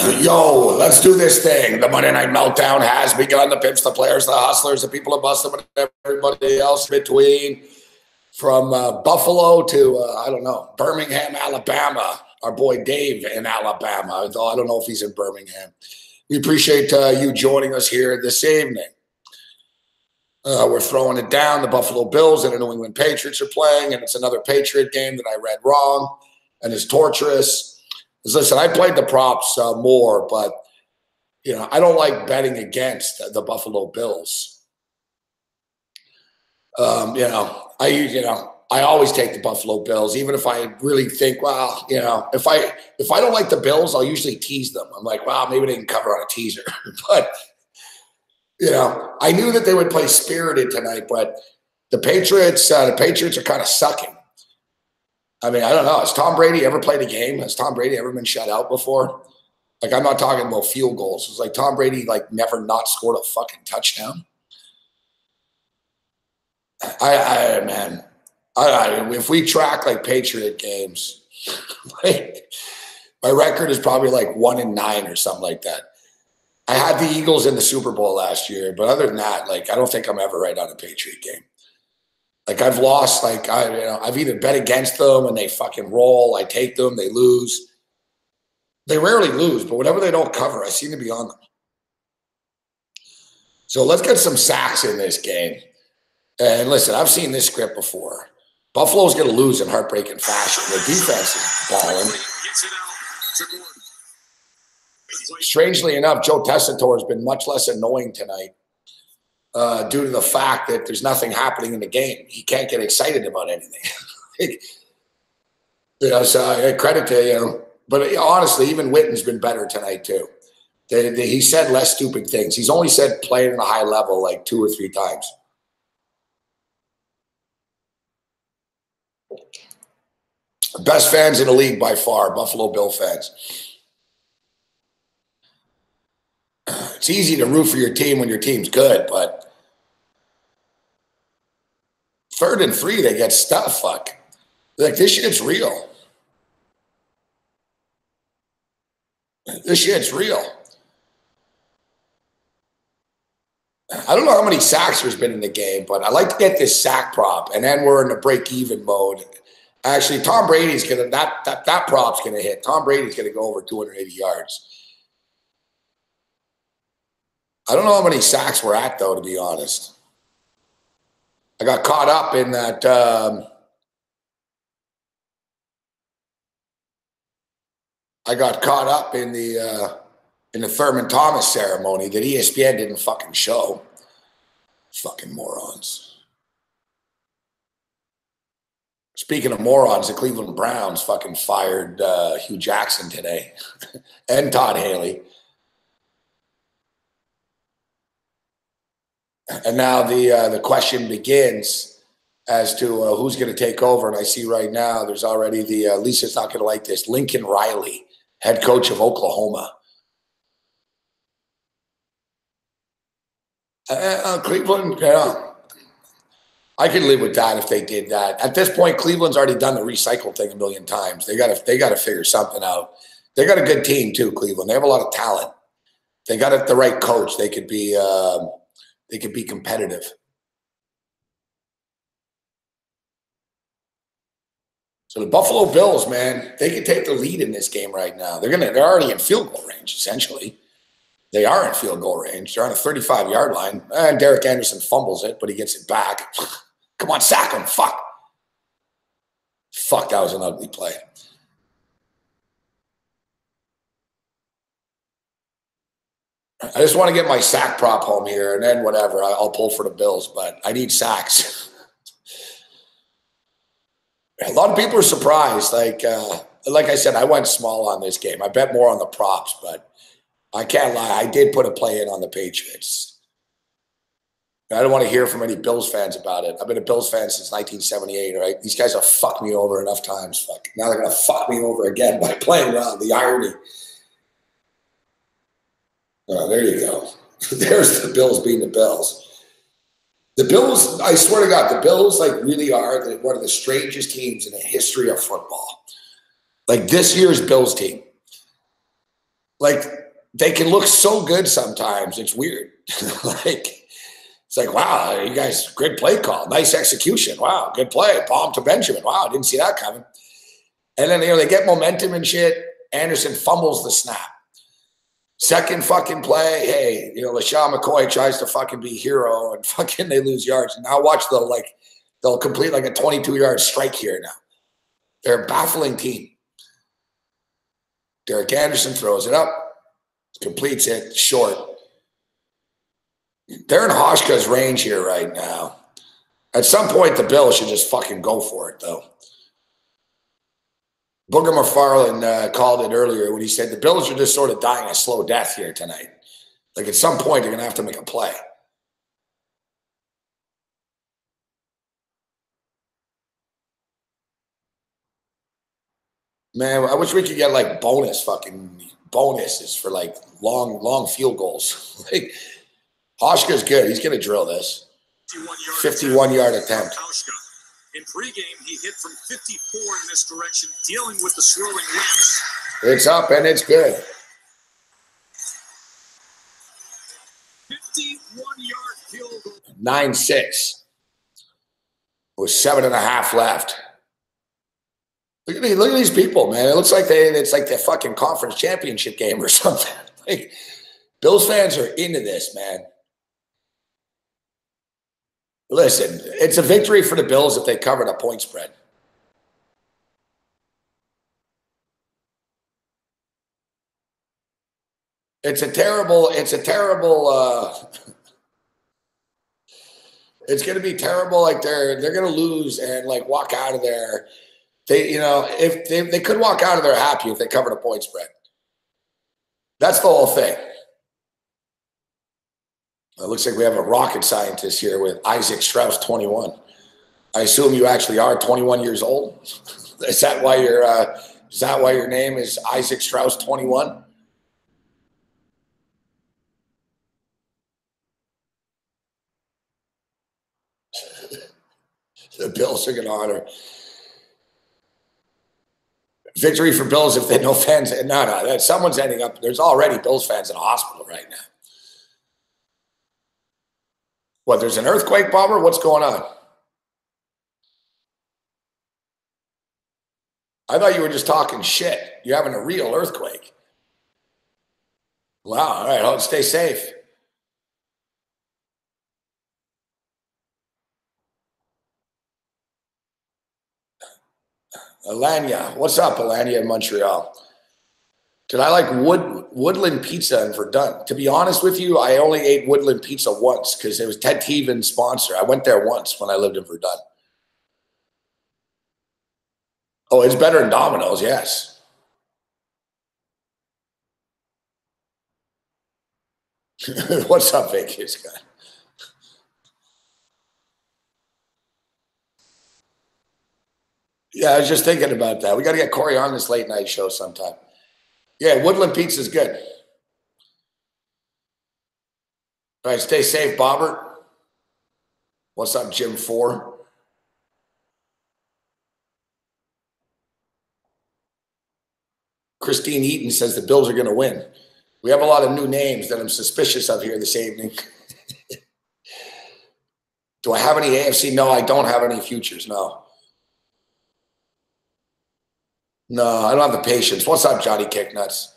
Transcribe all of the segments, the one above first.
Yo, let's do this thing. The Monday Night Meltdown has begun. The pimps, the players, the hustlers, the people of Boston, and everybody else between. From Buffalo to, I don't know, Birmingham, Alabama. Our boy Dave in Alabama. Although I don't know if he's in Birmingham. We appreciate you joining us here this evening. We're throwing it down. The Buffalo Bills and the New England Patriots are playing, and it's another Patriot game that I read wrong and is torturous. Listen, I played the props more, but I don't like betting against the Buffalo Bills. I always take the Buffalo Bills, even if I really think, well, if I don't like the Bills, I'll usually tease them. I'm like, well, maybe they can cover on a teaser, but I knew that they would play spirited tonight, but the Patriots are kind of sucking. I mean, I don't know. Has Tom Brady ever played a game? Has Tom Brady ever been shut out before? Like, I'm not talking about field goals. It's like Tom Brady, never not scored a fucking touchdown. If we track, Patriot games, my record is probably 1-9 or something like that. I had the Eagles in the Super Bowl last year, but other than that, I don't think I'm ever right on a Patriot game. I've lost, I've either bet against them and they fucking roll. I take them, they lose. They rarely lose, but whenever they don't cover, I seem to be on them. So let's get some sacks in this game. And listen, I've seen this script before. Buffalo's going to lose in heartbreaking fashion. Their defense is balling. Strangely enough, Joe Tessitore has been much less annoying tonight. Due to the fact that there's nothing happening in the game. He can't get excited about anything. So I credit to But honestly, even Witten's been better tonight too. He said less stupid things. He's only said playing at a high level 2 or 3 times. Best fans in the league by far, Buffalo Bill fans. It's easy to root for your team when your team's good, but 3rd and 3, they get stuff. Fuck. This shit's real. This shit's real. I don't know how many sacks there's been in the game, but I like to get this sack prop, and then we're in the break-even mode. Actually, Tom Brady's gonna that prop's gonna hit. Tom Brady's gonna go over 280 yards. I don't know how many sacks we're at, though, to be honest. I got caught up in that. I got caught up in the Thurman Thomas ceremony that ESPN didn't fucking show. Fucking morons. Speaking of morons, the Cleveland Browns fucking fired Hugh Jackson today and Todd Haley. And now the question begins as to who's going to take over. And I see right now there's already Lisa's not going to like this, Lincoln Riley, head coach of Oklahoma. Cleveland, I could live with that if they did that. At this point, Cleveland's already done the recycle thing a million times. They got to figure something out. They got a good team too, Cleveland. They have a lot of talent. They got the right coach. They could be competitive. So the Buffalo Bills, man, they could take the lead in this game right now. They're already in field goal range, essentially. They are in field goal range. They're on a 35-yard line. And Derek Anderson fumbles it, but he gets it back. Come on, sack him. Fuck. Fuck, that was an ugly play. I just want to get my sack prop home here, and then whatever. I'll pull for the Bills, but I need sacks. A lot of people are surprised. Like I said, I went small on this game. I bet more on the props, but I can't lie. I did put a play in on the Patriots. I don't want to hear from any Bills fans about it. I've been a Bills fan since 1978, right? These guys have fucked me over enough times. Fuck. Now they're going to fuck me over again by playing well. The irony. Oh, there you go. There's the Bills being the Bills. The Bills, I swear to God, the Bills really are one of the strangest teams in the history of football. This year's Bills team. like they can look so good sometimes. It's weird. Like it's like, wow, you guys, great play call, nice execution. Wow, good play, palm to Benjamin. Wow, didn't see that coming. And then they get momentum and shit. Anderson fumbles the snap. Second fucking play, hey, LaShawn McCoy tries to fucking be hero and fucking they lose yards. And now watch they'll complete like a 22-yard strike here now. They're a baffling team. Derek Anderson throws it up, completes it short. They're in Hoshka's range here right now. At some point, the Bills should just fucking go for it, though. Booger McFarland called it earlier when he said the Bills are just sort of dying a slow death here tonight. Like at some point, they're going to have to make a play. Man, I wish we could get like bonuses for like long field goals. Like Hoshka's good. He's going to drill this. 51-yard attempt. In pregame, he hit from 54 in this direction, dealing with the swirling winds. It's up and it's good. 51-yard field goal. 9-6. With 7.5 left. Look at these people, man. It looks like it's like the fucking conference championship game or something. Like Bills fans are into this, man. Listen, it's a victory for the Bills if they covered a point spread. It's going to be terrible. Like they're going to lose and like walk out of there. If they could walk out of there happy if they covered a point spread. That's the whole thing. It looks like we have a rocket scientist here with Isaac Strauss, 21. I assume you actually are 21 years old. Is that why your name is Isaac Strauss, 21? The Bills are going to honor. Victory for Bills if they no fans. No, someone's ending up. There's already Bills fans in a hospital right now. What, there's an earthquake, Bomber? What's going on? I thought you were just talking shit. You're having a real earthquake. Wow. All right. Stay safe. Alania. What's up, Alania in Montreal? Did I like Woodland Pizza in Verdun? To be honest with you, I only ate Woodland Pizza once because it was Ted Teven's sponsor. I went there once when I lived in Verdun. Oh, it's better than Domino's, yes. What's up, Vegas guy? Yeah, I was just thinking about that. We got to get Corey on this late night show sometime. Yeah, Woodland Pizza is good. All right, stay safe, Bobbert. What's up, Jim 4? Christine Eaton says the Bills are going to win. We have a lot of new names that I'm suspicious of here this evening. Do I have any AFC? No, I don't have any futures, no. No, I don't have the patience. What's up, Johnny Kicknuts?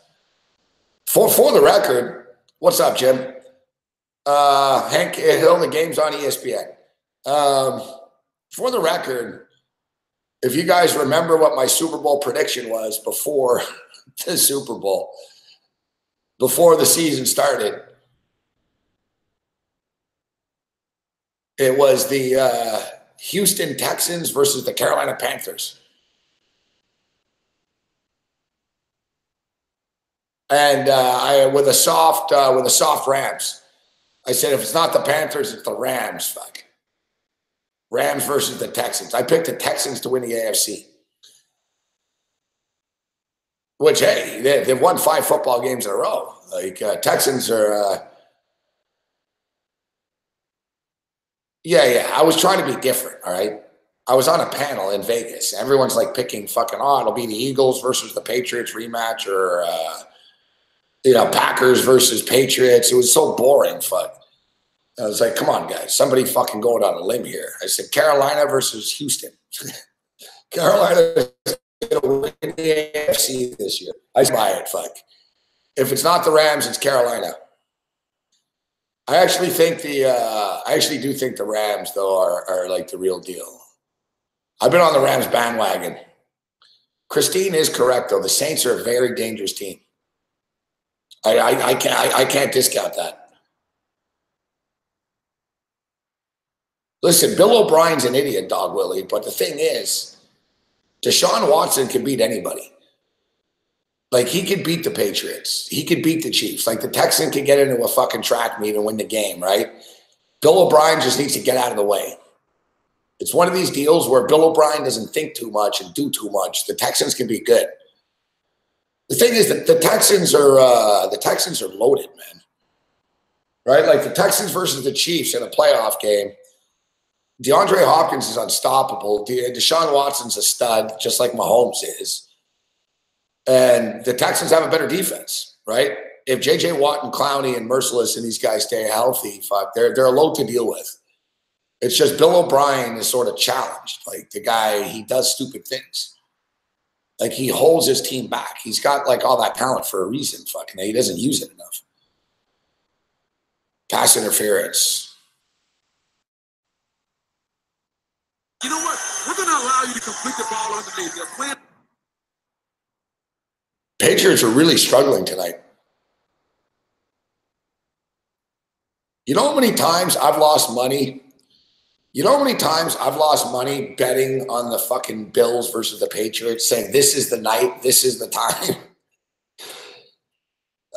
For the record, what's up, Jim? Hank Hill, the game's on ESPN. For the record, if you guys remember what my Super Bowl prediction was before the Super Bowl, before the season started, it was the Houston Texans versus the Carolina Panthers. And with a soft Rams. I said, if it's not the Panthers, it's the Rams. Fuck. Rams versus the Texans. I picked the Texans to win the AFC. Which, hey, they've won 5 football games in a row. Like, Texans are... Yeah. I was trying to be different, all right? I was on a panel in Vegas. Everyone's like picking fucking, it'll be the Eagles versus the Patriots rematch or... Packers versus Patriots. It was so boring, fuck. I was like, come on, guys. Somebody fucking going on a limb here. I said, Carolina versus Houston. Carolina is going to win the AFC this year. I buy it, fuck. If it's not the Rams, it's Carolina. I actually do think the Rams, though, are like the real deal. I've been on the Rams bandwagon. Christine is correct, though. The Saints are a very dangerous team. I can't discount that. Listen, Bill O'Brien's an idiot, Dog Willie, but the thing is, Deshaun Watson can beat anybody. Like, he could beat the Patriots. He could beat the Chiefs. Like, the Texan could get into a fucking track meet and win the game, right? Bill O'Brien just needs to get out of the way. It's one of these deals where Bill O'Brien doesn't think too much and do too much. The Texans can be good. The thing is that the Texans are loaded, man. Right? Like, the Texans versus the Chiefs in a playoff game. DeAndre Hopkins is unstoppable. Deshaun Watson's a stud, just like Mahomes is. And the Texans have a better defense, right? If J.J. Watt and Clowney and Merciless and these guys stay healthy, fuck, they're a load to deal with. It's just Bill O'Brien is sort of challenged. Like, the guy, he does stupid things. Like, he holds his team back. He's got, like, all that talent for a reason, fucking. He doesn't use it enough. Pass interference. You know what? We're going to allow you to complete the ball underneath. They're playing. Patriots are really struggling tonight. You know how many times I've lost money? You know how many times I've lost money betting on the fucking Bills versus the Patriots, saying this is the night, this is the time?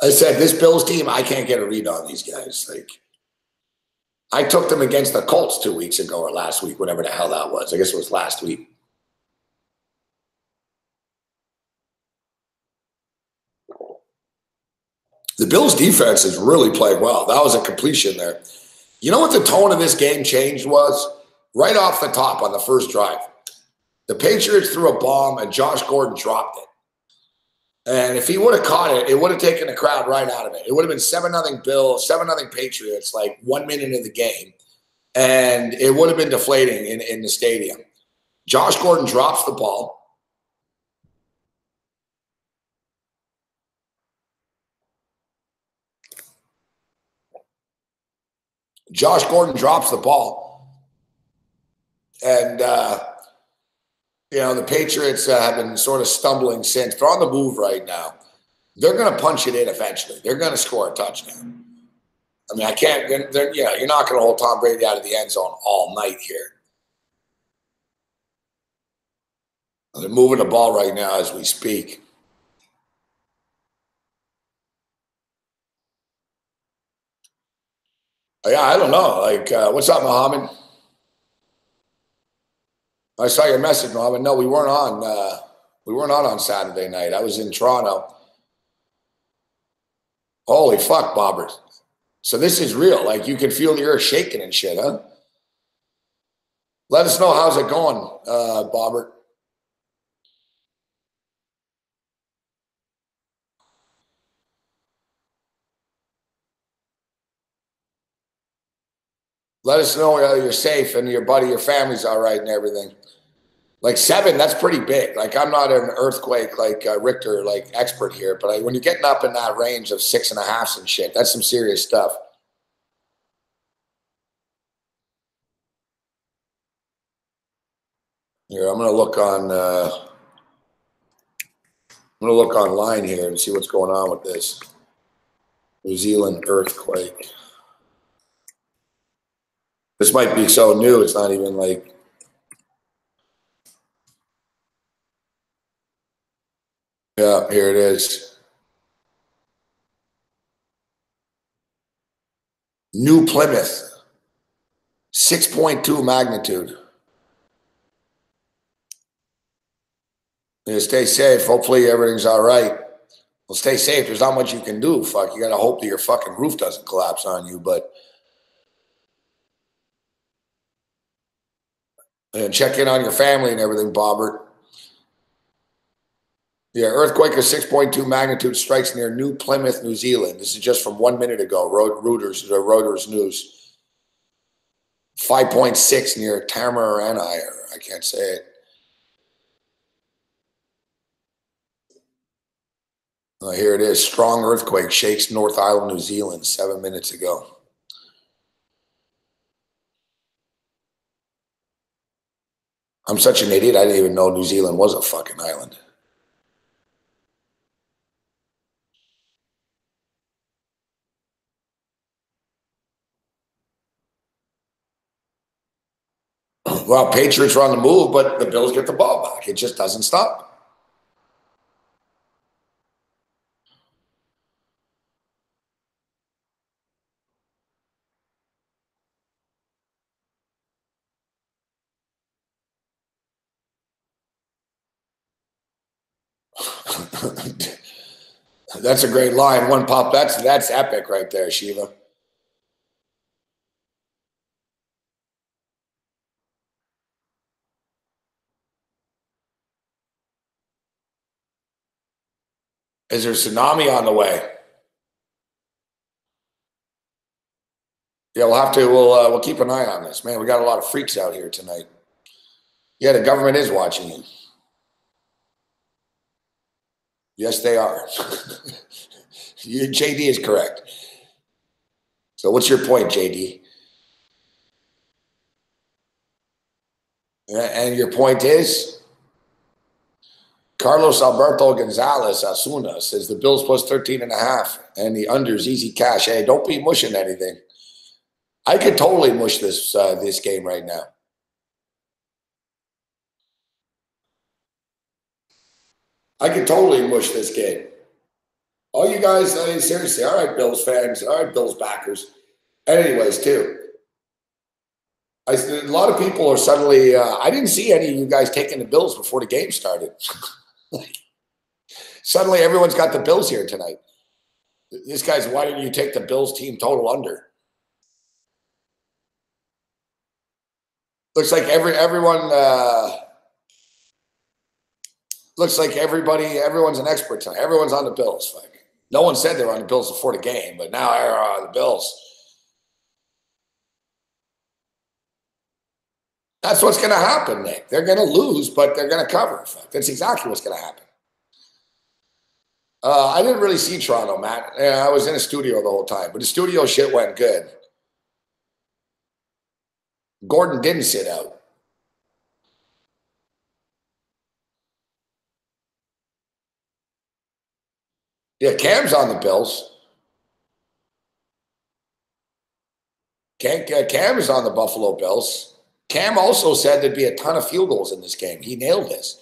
I said, this Bills team, I can't get a read on these guys. Like, I took them against the Colts 2 weeks ago or last week, whatever the hell that was. I guess it was last week. The Bills' defense has really played well. That was a completion there. You know what the tone of this game changed was? Right off the top on the first drive. The Patriots threw a bomb and Josh Gordon dropped it. And if he would have caught it, it would have taken the crowd right out of it. It would have been 7-0 Bills, 7-0 Patriots, like 1 minute in the game. And it would have been deflating in the stadium. Josh Gordon drops the ball. Josh Gordon drops the ball. And, the Patriots have been sort of stumbling since. They're on the move right now. They're going to punch it in eventually. They're going to score a touchdown. I mean, you're not going to hold Tom Brady out of the end zone all night here. They're moving the ball right now as we speak. Yeah, I don't know. Like, what's up, Muhammad? I saw your message, Muhammad. No, we weren't on. We weren't on Saturday night. I was in Toronto. Holy fuck, Bobbert. So this is real. Like, you can feel the earth shaking and shit, huh? Let us know how's it going, Bobbert. Let us know you're safe and your family's all right and everything. Like 7, that's pretty big. Like, I'm not an earthquake like Richter like expert here, but when you're getting up in that range of 6.5s and shit, that's some serious stuff. Here, I'm gonna look online here and see what's going on with this New Zealand earthquake. This might be so new, it's not even like. Yeah, here it is. New Plymouth, 6.2 magnitude. You stay safe. Hopefully everything's all right. Well, stay safe. There's not much you can do. Fuck, you got to hope that your fucking roof doesn't collapse on you. But and check in on your family and everything, Bobbert. Yeah, earthquake of 6.2 magnitude strikes near New Plymouth, New Zealand. This is just from 1 minute ago. Reuters News. 5.6 near Tamaranai. I can't say it. Here it is. Strong earthquake shakes North Island, New Zealand 7 minutes ago. I'm such an idiot. I didn't even know New Zealand was a fucking island. Well, Patriots are on the move, but the Bills get the ball back. It just doesn't stop. That's a great line. One pop. That's epic right there, Shiva. Is there a tsunami on the way? Yeah, we'll have to. We'll keep an eye on this, man. We got a lot of freaks out here tonight. Yeah, the government is watching you. Yes, they are. JD is correct. So, what's your point, JD? And your point is? Carlos Alberto Gonzalez Asuna says the Bills plus 13.5 and the under's easy cash. Hey, don't be mushing anything. I could totally mush this game right now. I could totally mush this game. All you guys, seriously, all right, Bills fans, all right, Bills backers. Anyways, too, a lot of people are suddenly, I didn't see any of you guys taking the Bills before the game started. Suddenly everyone's got the Bills here tonight. This guy's, why didn't you take the Bills team total under? Looks like everyone looks like everyone's an expert tonight. Everyone's on the Bills. Like, no one said they were on the Bills before the game, but now they're on the Bills. That's what's going to happen, Nick. They're going to lose, but they're going to cover. That's exactly what's going to happen. I didn't really see Toronto, Matt. Yeah, I was in a studio the whole time, but the studio shit went good. Gordon didn't sit out. Yeah, Cam's on the Bills. Cam is on the Buffalo Bills. Cam also said there'd be a ton of field goals in this game. He nailed this.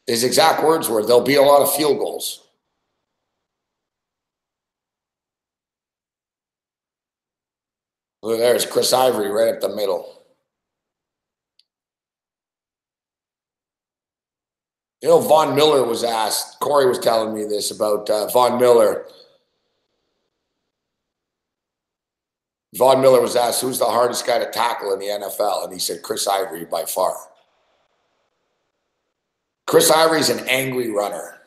His exact words were, there'll be a lot of field goals. Look, there's Chris Ivory right up the middle. You know, Von Miller was asked, Corey was telling me this about Von Miller. Von Miller was asked, who's the hardest guy to tackle in the NFL? And he said, Chris Ivory by far. Chris Ivory's an angry runner.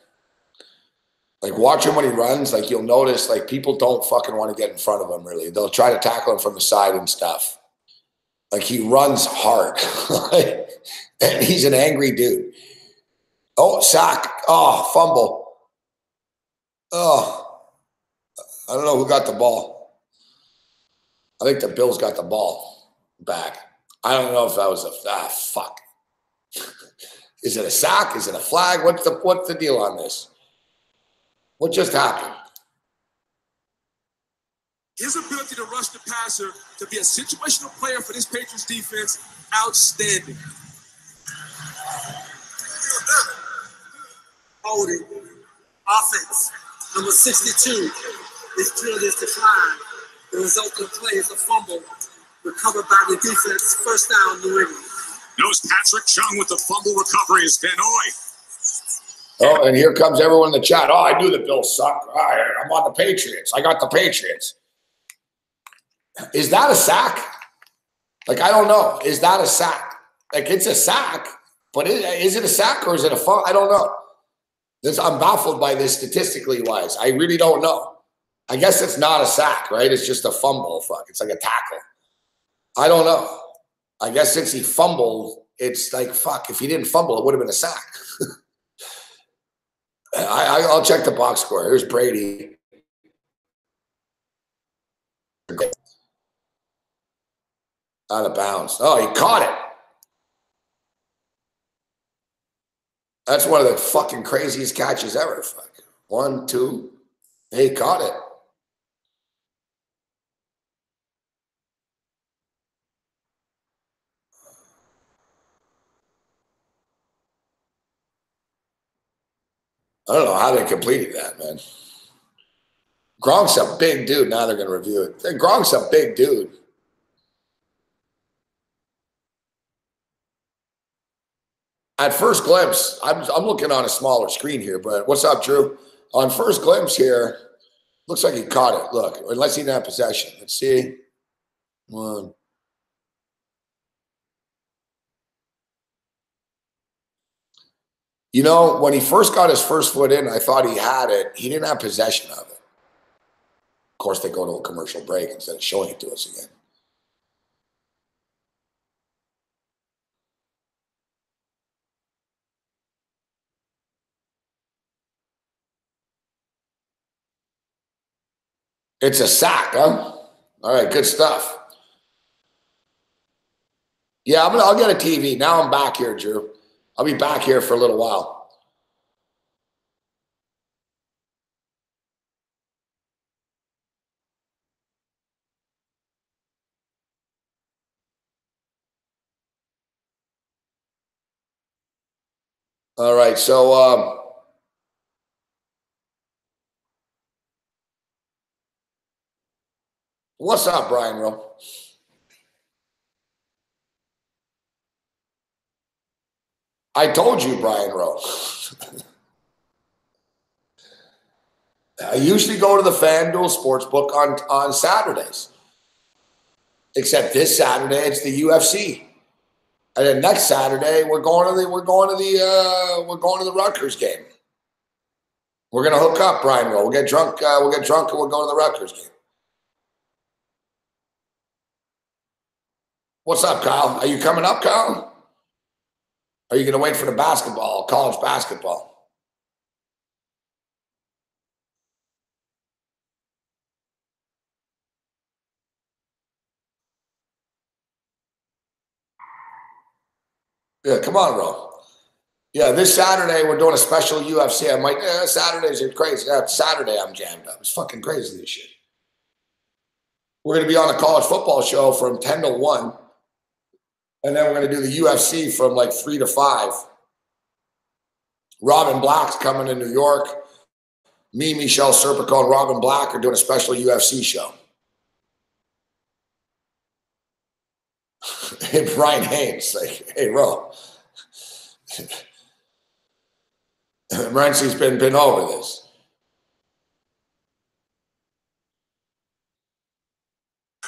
Like, watch him when he runs. Like, you'll notice, like, people don't fucking want to get in front of him, really. They'll try to tackle him from the side and stuff. Like, he runs hard. And he's an angry dude. Oh, sack. Oh, fumble. Oh, I don't know who got the ball. I think the Bills got the ball back. I don't know if that was fuck. Is it a sack? Is it a flag? What's the deal on this? What just happened? His ability to rush the passer, to be a situational player for this Patriots defense, outstanding. Holding. Offense. Number 62. This drill is declined. The result of the play is a fumble. Recovered by the defense. First down, New England. Knows Patrick Chung with the fumble recovery is Benoit. Oh, and here comes everyone in the chat. Oh, I knew the Bills suck. I'm on the Patriots. I got the Patriots. Is that a sack? Like, I don't know. Is that a sack? Like, it's a sack, but is it a sack or is it a fumble? I don't know. I'm baffled by this statistically wise. I really don't know. I guess it's not a sack, right? It's just a fumble. Fuck. It's like a tackle. I don't know. I guess since he fumbled, it's like, fuck, if he didn't fumble, it would have been a sack. I'll check the box score. Here's Brady. Out of bounds. Oh, he caught it. That's one of the fucking craziest catches ever. Fuck. 1, 2. He caught it. I don't know how they completed that, man. Gronk's a big dude. Now they're going to review it. Gronk's a big dude. At first glimpse, I'm looking on a smaller screen here, but what's up, Drew? On first glimpse here, looks like he caught it. Look, unless he didn't have possession. Let's see. 1. You know, when he first got his first foot in, I thought he had it. He didn't have possession of it. Of course, they go to a commercial break instead of showing it to us again. It's a sack, huh? All right, good stuff. Yeah, I'll get a TV. Now I'm back here, Drew. I'll be back here for a little while. All right, so what's up, Brian Rowe? I told you, Brian Rowe. I usually go to the FanDuel Sportsbook on Saturdays. Except this Saturday, it's the UFC. And then next Saturday, we're going to the Rutgers game. We're gonna hook up, Brian Rowe. We'll get drunk. And we'll go to the Rutgers game. What's up, Kyle? Are you coming up, Kyle? Are you gonna wait for the basketball, college basketball? Yeah, come on, Rowe. Yeah, this Saturday we're doing a special UFC. I'm like, Saturdays are crazy. Yeah, Saturday I'm jammed up. It's fucking crazy, this shit. We're going to be on a college football show from 10 to 1. And then we're going to do the UFC from like 3 to 5. Robin Black's coming to New York. Me, Michelle Serpico, and Robin Black are doing a special UFC show. Hey, Brian Haynes, like, hey, Ro. Renzi's been over this.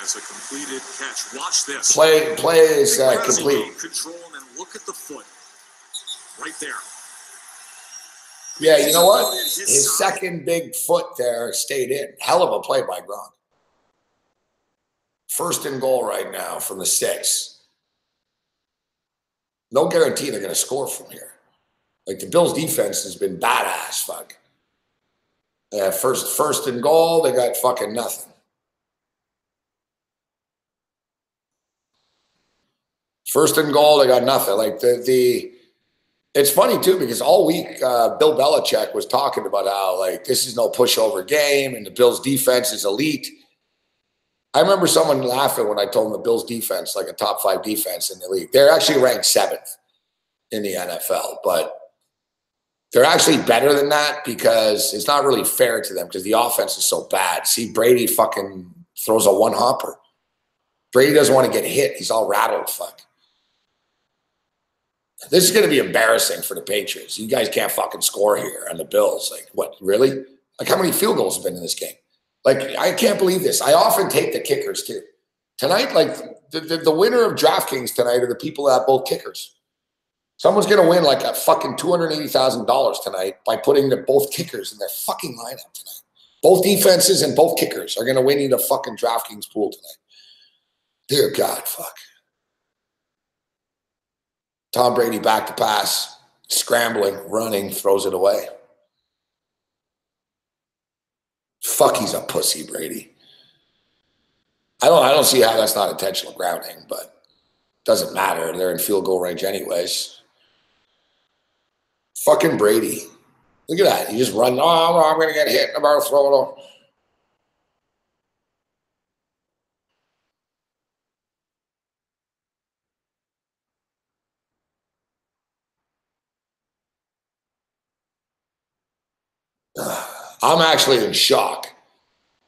As a completed catch. Watch this. Play is complete. Control and then look at the foot. Right there. Yeah, you know what? His second big foot there stayed in. Hell of a play by Gronk. First and goal right now from the 6. No guarantee they're going to score from here. Like, the Bills' defense has been badass, fuck. First and goal, they got fucking nothing. First and goal, they got nothing. Like, it's funny, too, because all week, Bill Belichick was talking about how, like, this is no pushover game and the Bills' defense is elite. I remember someone laughing when I told them the Bills' defense, like a top 5 defense in the league. They're actually ranked 7th in the NFL, but they're actually better than that because it's not really fair to them because the offense is so bad. See, Brady fucking throws a one-hopper. Brady doesn't want to get hit. He's all rattled, fuck. This is going to be embarrassing for the Patriots. You guys can't fucking score here on the Bills. Like, what, really? Like, how many field goals have been in this game? Like, I can't believe this. I often take the kickers, too. Tonight, like, the winner of DraftKings tonight are the people that have both kickers. Someone's going to win like a fucking $280,000 tonight by putting both kickers in their fucking lineup tonight. Both defenses and both kickers are going to win you the fucking DraftKings pool tonight. Dear God, fuck. Tom Brady back to pass, scrambling, running, throws it away. Fuck, he's a pussy, Brady. I don't see how that's not intentional grounding, but doesn't matter. They're in field goal range anyways. Fucking Brady. Look at that. He just run. Oh, I'm going to get hit. I'm about to throw it off. I'm actually in shock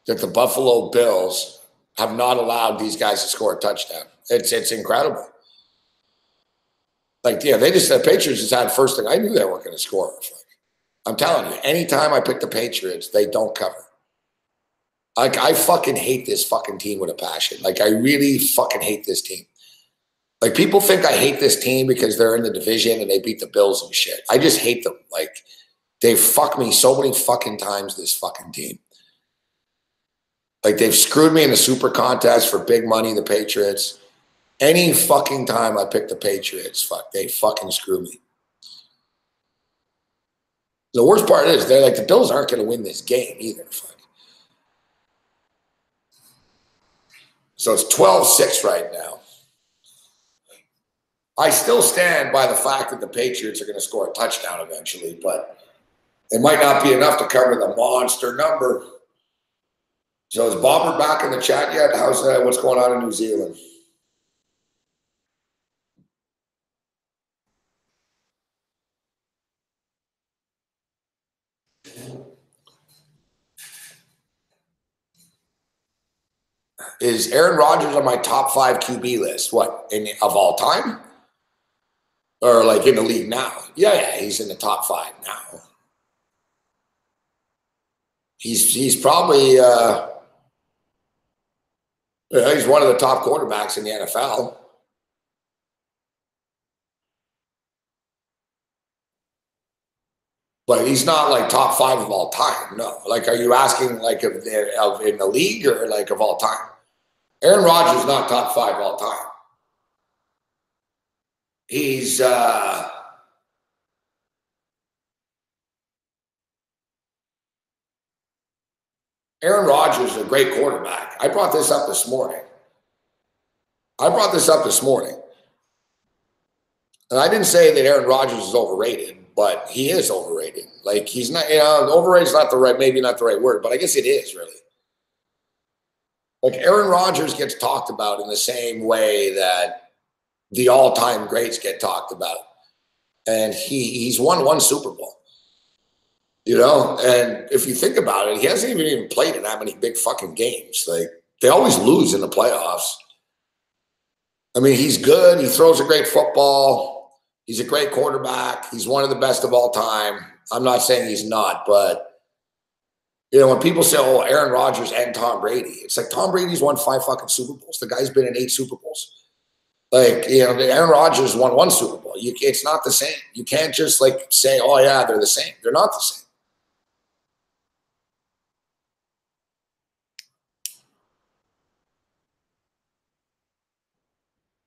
that the Buffalo Bills have not allowed these guys to score a touchdown. It's incredible. Like, yeah, the Patriots just had first thing. I knew they weren't going to score. I'm telling you, anytime I pick the Patriots, they don't cover. Like, I fucking hate this fucking team with a passion. Like, I really fucking hate this team. Like, people think I hate this team because they're in the division and they beat the Bills and shit. I just hate them. Like, they've fucked me so many fucking times, this fucking team. Like, they've screwed me in the super contest for big money, the Patriots. Any fucking time I pick the Patriots, fuck, they fucking screw me. The worst part is, they're like, the Bills aren't going to win this game either. Fuck. So it's 12-6 right now. I still stand by the fact that the Patriots are going to score a touchdown eventually, but it might not be enough to cover the monster number. So is Bomber back in the chat yet? How's what's going on in New Zealand? Is Aaron Rodgers on my top 5 QB list? What, of all time? Or like in the league now? Yeah, he's in the top 5 now. He's probably he's one of the top quarterbacks in the NFL. But he's not like top 5 of all time. No. Like, are you asking like of in the league or like of all time? Aaron Rodgers is not top 5 all time. He's Aaron Rodgers is a great quarterback. I brought this up this morning. And I didn't say that Aaron Rodgers is overrated, but he is overrated. Like, he's not, overrated is not the right, maybe not the right word, but I guess it is really. Like, Aaron Rodgers gets talked about in the same way that the all-time greats get talked about. And he's won 1 Super Bowl. And if you think about it, he hasn't even played in that many big fucking games. Like, they always lose in the playoffs. I mean, he's good. He throws a great football. He's a great quarterback. He's one of the best of all time. I'm not saying he's not, but when people say, oh, Aaron Rodgers and Tom Brady, it's like Tom Brady's won 5 fucking Super Bowls. The guy's been in 8 Super Bowls. Like, Aaron Rodgers won 1 Super Bowl. It's not the same. You can't just like say, oh yeah, they're the same. They're not the same.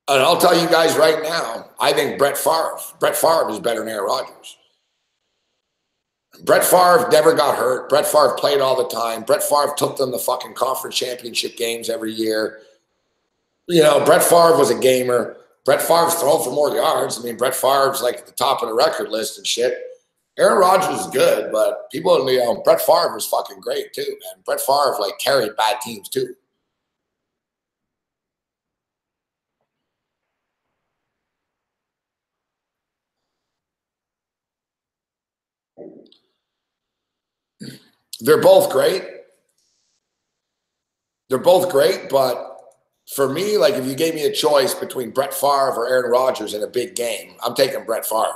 And I'll tell you guys right now, I think Brett Favre is better than Aaron Rodgers. Brett Favre never got hurt. Brett Favre played all the time. Brett Favre took them to fucking conference championship games every year. Brett Favre was a gamer. Brett Favre's thrown for more yards. I mean, Brett Favre's like at the top of the record list and shit. Aaron Rodgers is good, but people, Brett Favre was fucking great too, man. Brett Favre like carried bad teams too. They're both great. But for me, like, if you gave me a choice between Brett Favre or Aaron Rodgers in a big game, I'm taking Brett Favre.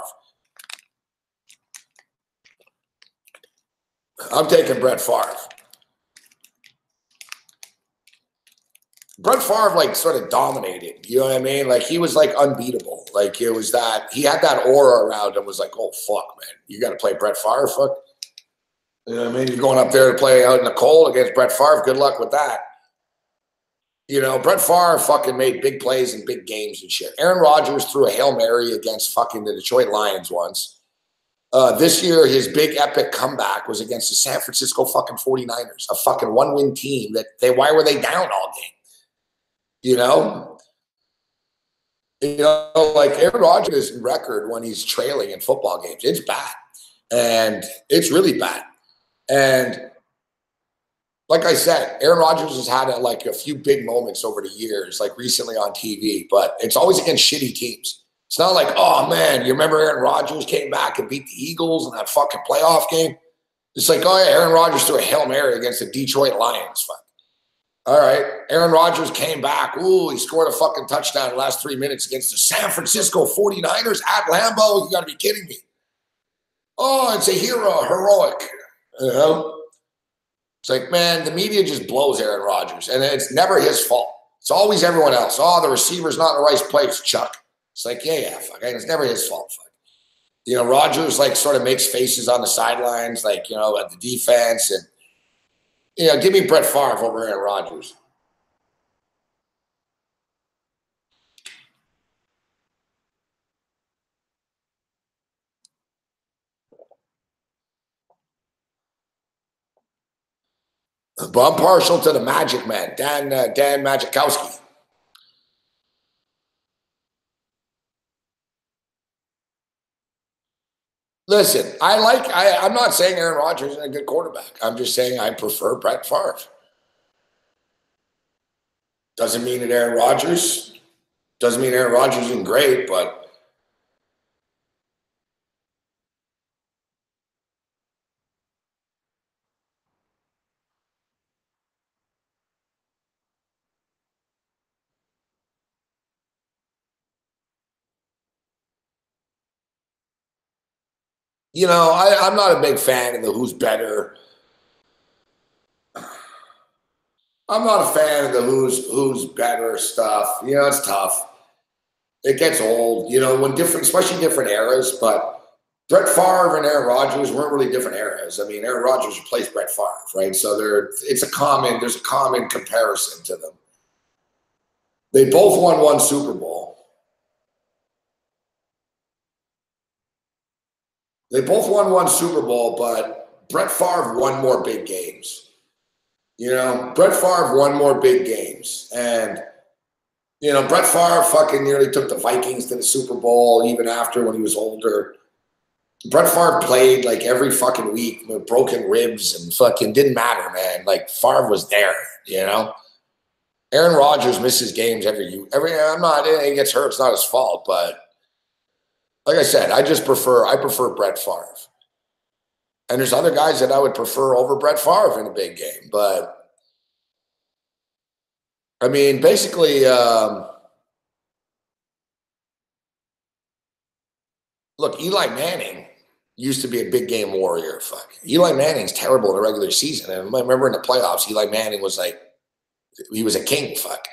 Brett Favre, like, sort of dominated. You know what I mean? Like, he was, like, unbeatable. Like it was that he had that aura around him. Was like, oh fuck, man, you got to play Brett Favre. Fuck, you know what I mean? You're going up there to play out in the cold against Brett Favre. Good luck with that. You know, Brett Favre fucking made big plays in big games and shit. Aaron Rodgers threw a Hail Mary against fucking the Detroit Lions once. This year, his big epic comeback was against the San Francisco fucking 49ers, a fucking one-win team why were they down all game? You know, like Aaron Rodgers' record when he's trailing in football games, it's bad. And it's really bad. And like I said, Aaron Rodgers has had a few big moments over the years, like recently on TV, but it's always against shitty teams. It's not like, oh man, you remember Aaron Rodgers came back and beat the Eagles in that fucking playoff game? It's like, oh yeah, Aaron Rodgers threw a Hail Mary against the Detroit Lions. Fuck. All right, Aaron Rodgers came back. Ooh, he scored a fucking touchdown in the last 3 minutes against the San Francisco 49ers at Lambeau. You got to be kidding me. Oh, it's a hero, heroic. You know? It's like, man, the media just blows Aaron Rodgers, and it's never his fault. It's always everyone else. Oh, the receiver's not in the right place, Chuck. It's like, yeah, fuck. It's never his fault, fuck. You know, Rodgers, like, sort of makes faces on the sidelines, like, you know, at the defense. And, you know, give me Brett Favre over Aaron Rodgers. But I'm partial to the Magic Man, Dan Magikowski. Listen, I'm not saying Aaron Rodgers isn't a good quarterback. I'm just saying I prefer Brett Favre. Doesn't mean that Aaron Rodgers isn't great, but you know, I'm not a big fan of the who's better. I'm not a fan of the who's better stuff. You know, it's tough. It gets old, you know, especially different eras. But Brett Favre and Aaron Rodgers weren't really different eras. I mean, Aaron Rodgers replaced Brett Favre, right? So there's a common comparison to them. They both won one Super Bowl. But Brett Favre won more big games. You know, Brett Favre won more big games. And, you know, Brett Favre fucking nearly took the Vikings to the Super Bowl even after when he was older. Brett Favre played like every fucking week with broken ribs and fucking didn't matter, man. Like Favre was there, you know. Aaron Rodgers misses games he gets hurt. It's not his fault, but like I said, I prefer Brett Favre. And there's other guys that I would prefer over Brett Favre in a big game. But, I mean, basically, look, Eli Manning used to be a big game warrior. Fuck. Eli Manning's terrible in the regular season. And I remember in the playoffs, Eli Manning was like, he was a king. Fuck.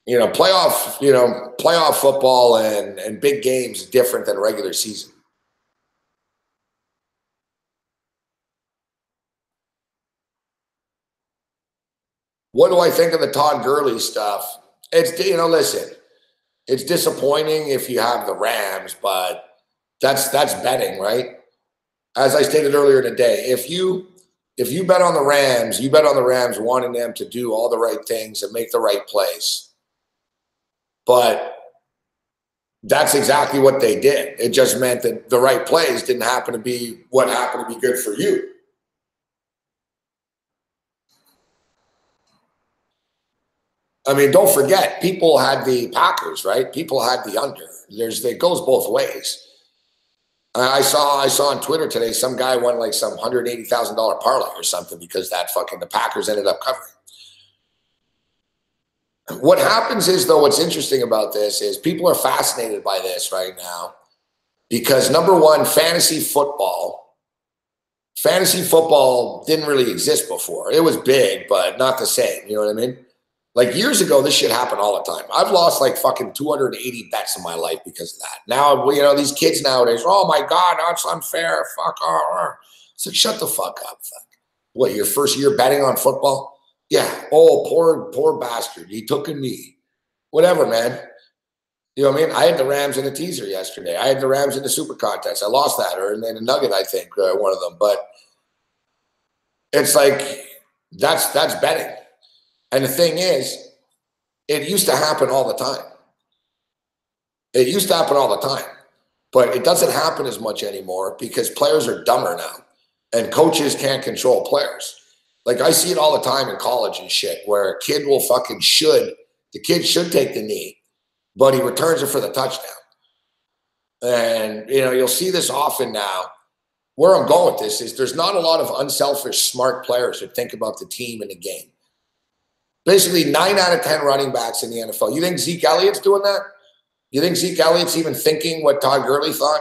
You know, playoff football and big games is different than regular season. What do I think of the Todd Gurley stuff? It's, you know, listen, it's disappointing if you have the Rams, but that's betting, right? As I stated earlier today, if you bet on the Rams, you bet on the Rams wanting them to do all the right things and make the right plays. But that's exactly what they did. It just meant that the right plays didn't happen to be what happened to be good for you. I mean, don't forget, people had the Packers, right? People had the under. It goes both ways. I saw on Twitter today some guy won like some $180,000 parlay or something because the Packers ended up covering. What happens is, though, what's interesting about this is people are fascinated by this right now because, number one, fantasy football didn't really exist before. It was big, but not the same. You know what I mean? Like years ago, this shit happened all the time. I've lost like fucking 280 bets in my life because of that. Now, you know, these kids nowadays, oh my God, that's unfair. Fuck. It's like, shut the fuck up. Fuck. What, your first year betting on football? Yeah. Oh, poor bastard. He took a knee. Whatever, man. You know what I mean? I had the Rams in a teaser yesterday. I had the Rams in the Super Contest. I lost that, or in a nugget, I think, one of them. But it's like, that's betting. And the thing is, it used to happen all the time. It used to happen all the time. But it doesn't happen as much anymore because players are dumber now. And coaches can't control players. Like, I see it all the time in college and shit, where a kid will the kid should take the knee, but he returns it for the touchdown. And, you know, you'll see this often now. Where I'm going with this is there's not a lot of unselfish, smart players that think about the team and the game. Basically, 9 out of 10 running backs in the NFL. You think Zeke Elliott's doing that? You think Zeke Elliott's even thinking what Todd Gurley thought?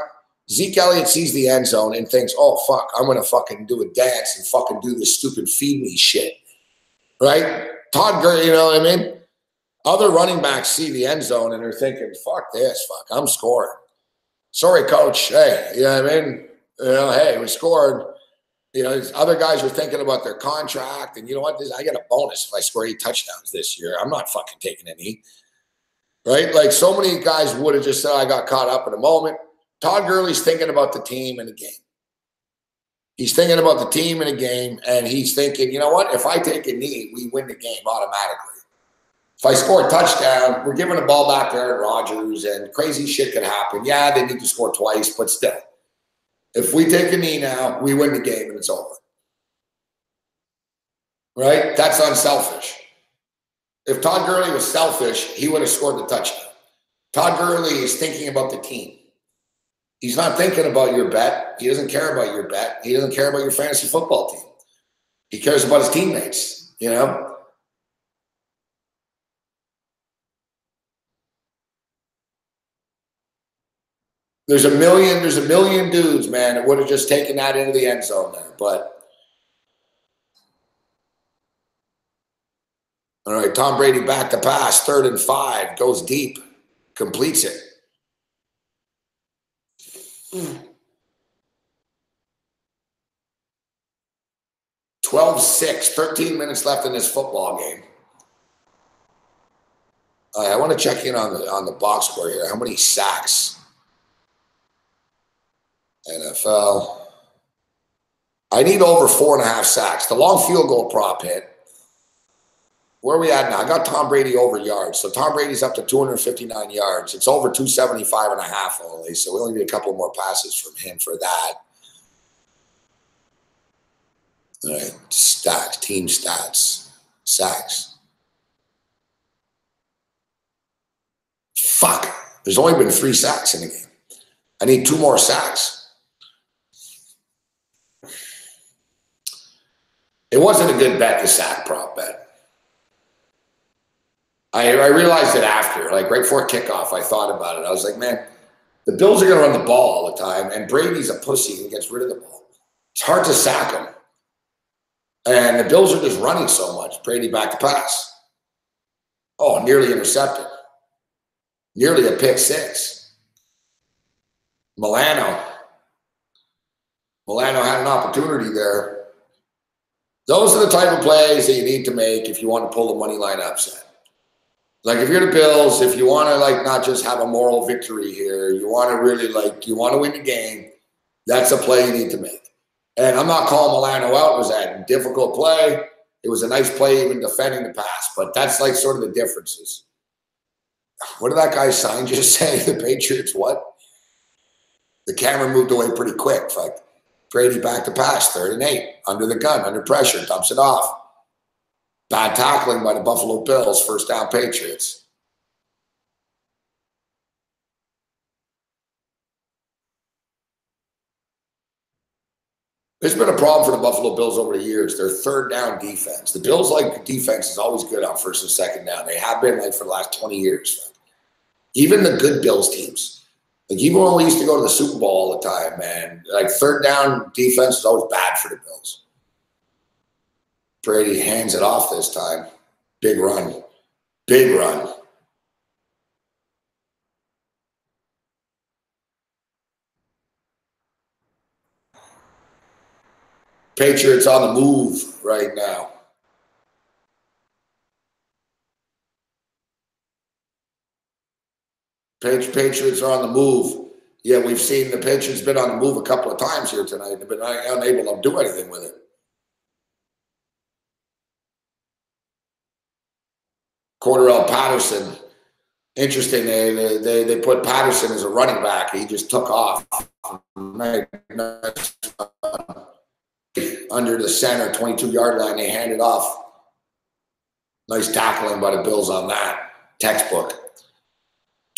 Zeke Elliott sees the end zone and thinks, oh, fuck, I'm going to fucking do a dance and fucking do this stupid feed me shit. Right? Todd Gurley, you know what I mean? Other running backs see the end zone and they're thinking, fuck this, fuck, I'm scoring. Sorry, coach. Hey, you know what I mean? You know, hey, we scored. You know, other guys are thinking about their contract, and you know what? I get a bonus if I score 8 touchdowns this year. I'm not fucking taking any. Right? Like, so many guys would have just said, I got caught up in a moment. Todd Gurley's thinking about the team and the game. He's thinking about the team and the game, and he's thinking, you know what? If I take a knee, we win the game automatically. If I score a touchdown, we're giving the ball back to Aaron Rodgers, and crazy shit could happen. Yeah, they need to score twice, but still. If we take a knee now, we win the game and it's over. Right? That's unselfish. If Todd Gurley was selfish, he would have scored the touchdown. Todd Gurley is thinking about the team. He's not thinking about your bet. He doesn't care about your bet. He doesn't care about your fantasy football team. He cares about his teammates, you know? There's a million dudes, man, that would have just taken that into the end zone there. But all right, Tom Brady back to pass, 3rd and 5, goes deep, completes it. 12-6, 13 minutes left in this football game. I want to check in on the box score here. How many sacks? NFL. I need over 4.5 sacks. The long field goal prop hit. Where are we at now? I got Tom Brady over yards. So Tom Brady's up to 259 yards. It's over 275.5 only. So we only need a couple more passes from him for that. All right. Stats, team stats, sacks. Fuck. There's only been 3 sacks in the game. I need 2 more sacks. It wasn't a good bet, the sack prop bet. I realized it after, like right before kickoff, I thought about it. I was like, man, the Bills are going to run the ball all the time, and Brady's a pussy and gets rid of the ball. It's hard to sack him. And the Bills are just running so much. Brady back to pass. Oh, nearly intercepted. Nearly a pick 6. Milano had an opportunity there. Those are the type of plays that you need to make if you want to pull the money line upset. Like, if you're the Bills, if you want to, like, not just have a moral victory here, you want to really, like, you want to win the game, that's a play you need to make. And I'm not calling Milano out. It was a difficult play. It was a nice play even defending the pass. But that's, like, sort of the differences. What did that guy's sign just say? The Patriots what? The camera moved away pretty quick. It's like, Brady back to pass, 3rd and 8, under the gun, under pressure, dumps it off. Bad tackling by the Buffalo Bills, 1st down Patriots. There's been a problem for the Buffalo Bills over the years. Their 3rd down defense. The Bills, like, defense is always good on 1st and 2nd down. They have been, like, for the last 20 years. Even the good Bills teams. Like, even when we used to go to the Super Bowl all the time, man, like, 3rd down defense is always bad for the Bills. Brady hands it off this time. Big run. Big run. Patriots on the move right now. Patriots are on the move. Yeah, we've seen the Patriots been on the move a couple of times here tonight. They've been unable to do anything with it. Cordarrelle Patterson. Interesting. They put Patterson as a running back. He just took off. Under the center, 22-yard line. They handed off. Nice tackling by the Bills on that. Textbook.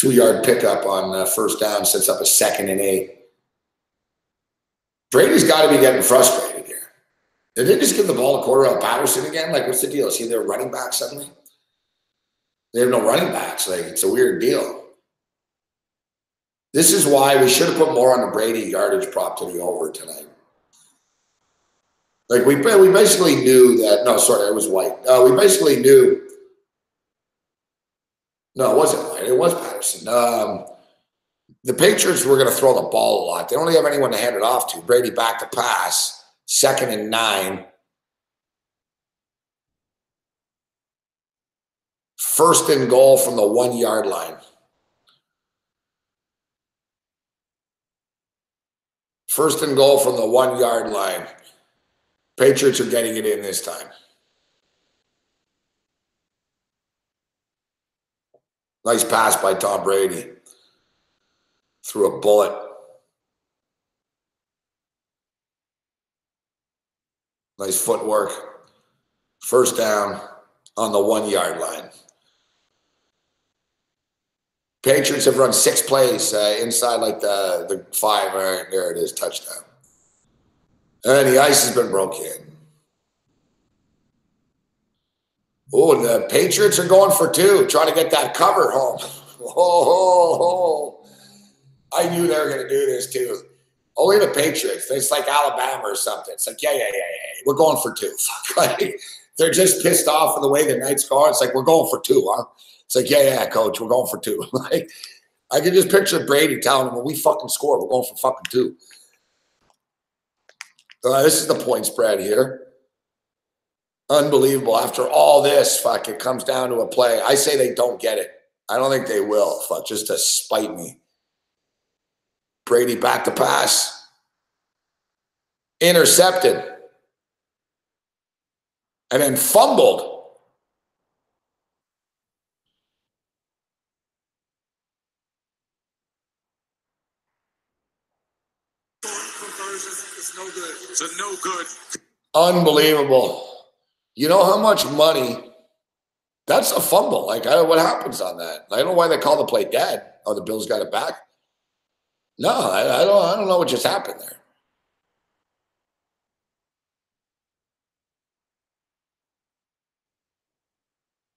2-yard pickup on first down, sets up a 2nd and 8. Brady's got to be getting frustrated here. Did they just give the ball to Cordarrelle Patterson again? Like, what's the deal? Is he their running back suddenly? They have no running backs. Like, it's a weird deal. This is why we should have put more on the Brady yardage prop to the over tonight. Like, we basically knew that. No, sorry, it was White. We basically knew. No, it wasn't White. It was Patterson. The Patriots were going to throw the ball a lot. They don't have anyone to hand it off to. Brady back to pass. 2nd and 9. 1st and goal from the 1-yard line. 1st and goal from the 1-yard line. Patriots are getting it in this time. Nice pass by Tom Brady. Threw a bullet. Nice footwork. 1st down on the 1-yard line. Patriots have run 6 plays inside like the 5. All right, there it is, touchdown. And the ice has been broken. Oh, the Patriots are going for 2, trying to get that cover home. Oh. I knew they were going to do this too. Only the Patriots. It's like Alabama or something. It's like, yeah. We're going for 2. Like, they're just pissed off with the way the night's going. It's like, we're going for 2, huh? It's like, yeah, coach, we're going for 2. Like, I can just picture Brady telling them, when we fucking score, we're going for fucking 2. This is the point spread here. Unbelievable. After all this, fuck, it comes down to a play. I say they don't get it. I don't think they will, fuck, just to spite me. Brady back to pass. Intercepted. And then fumbled. It's no good. Unbelievable. You know how much money? That's a fumble. Like, what happens on that? I don't know why they call the play dead. Oh, the Bills got it back? No, I don't know what just happened there.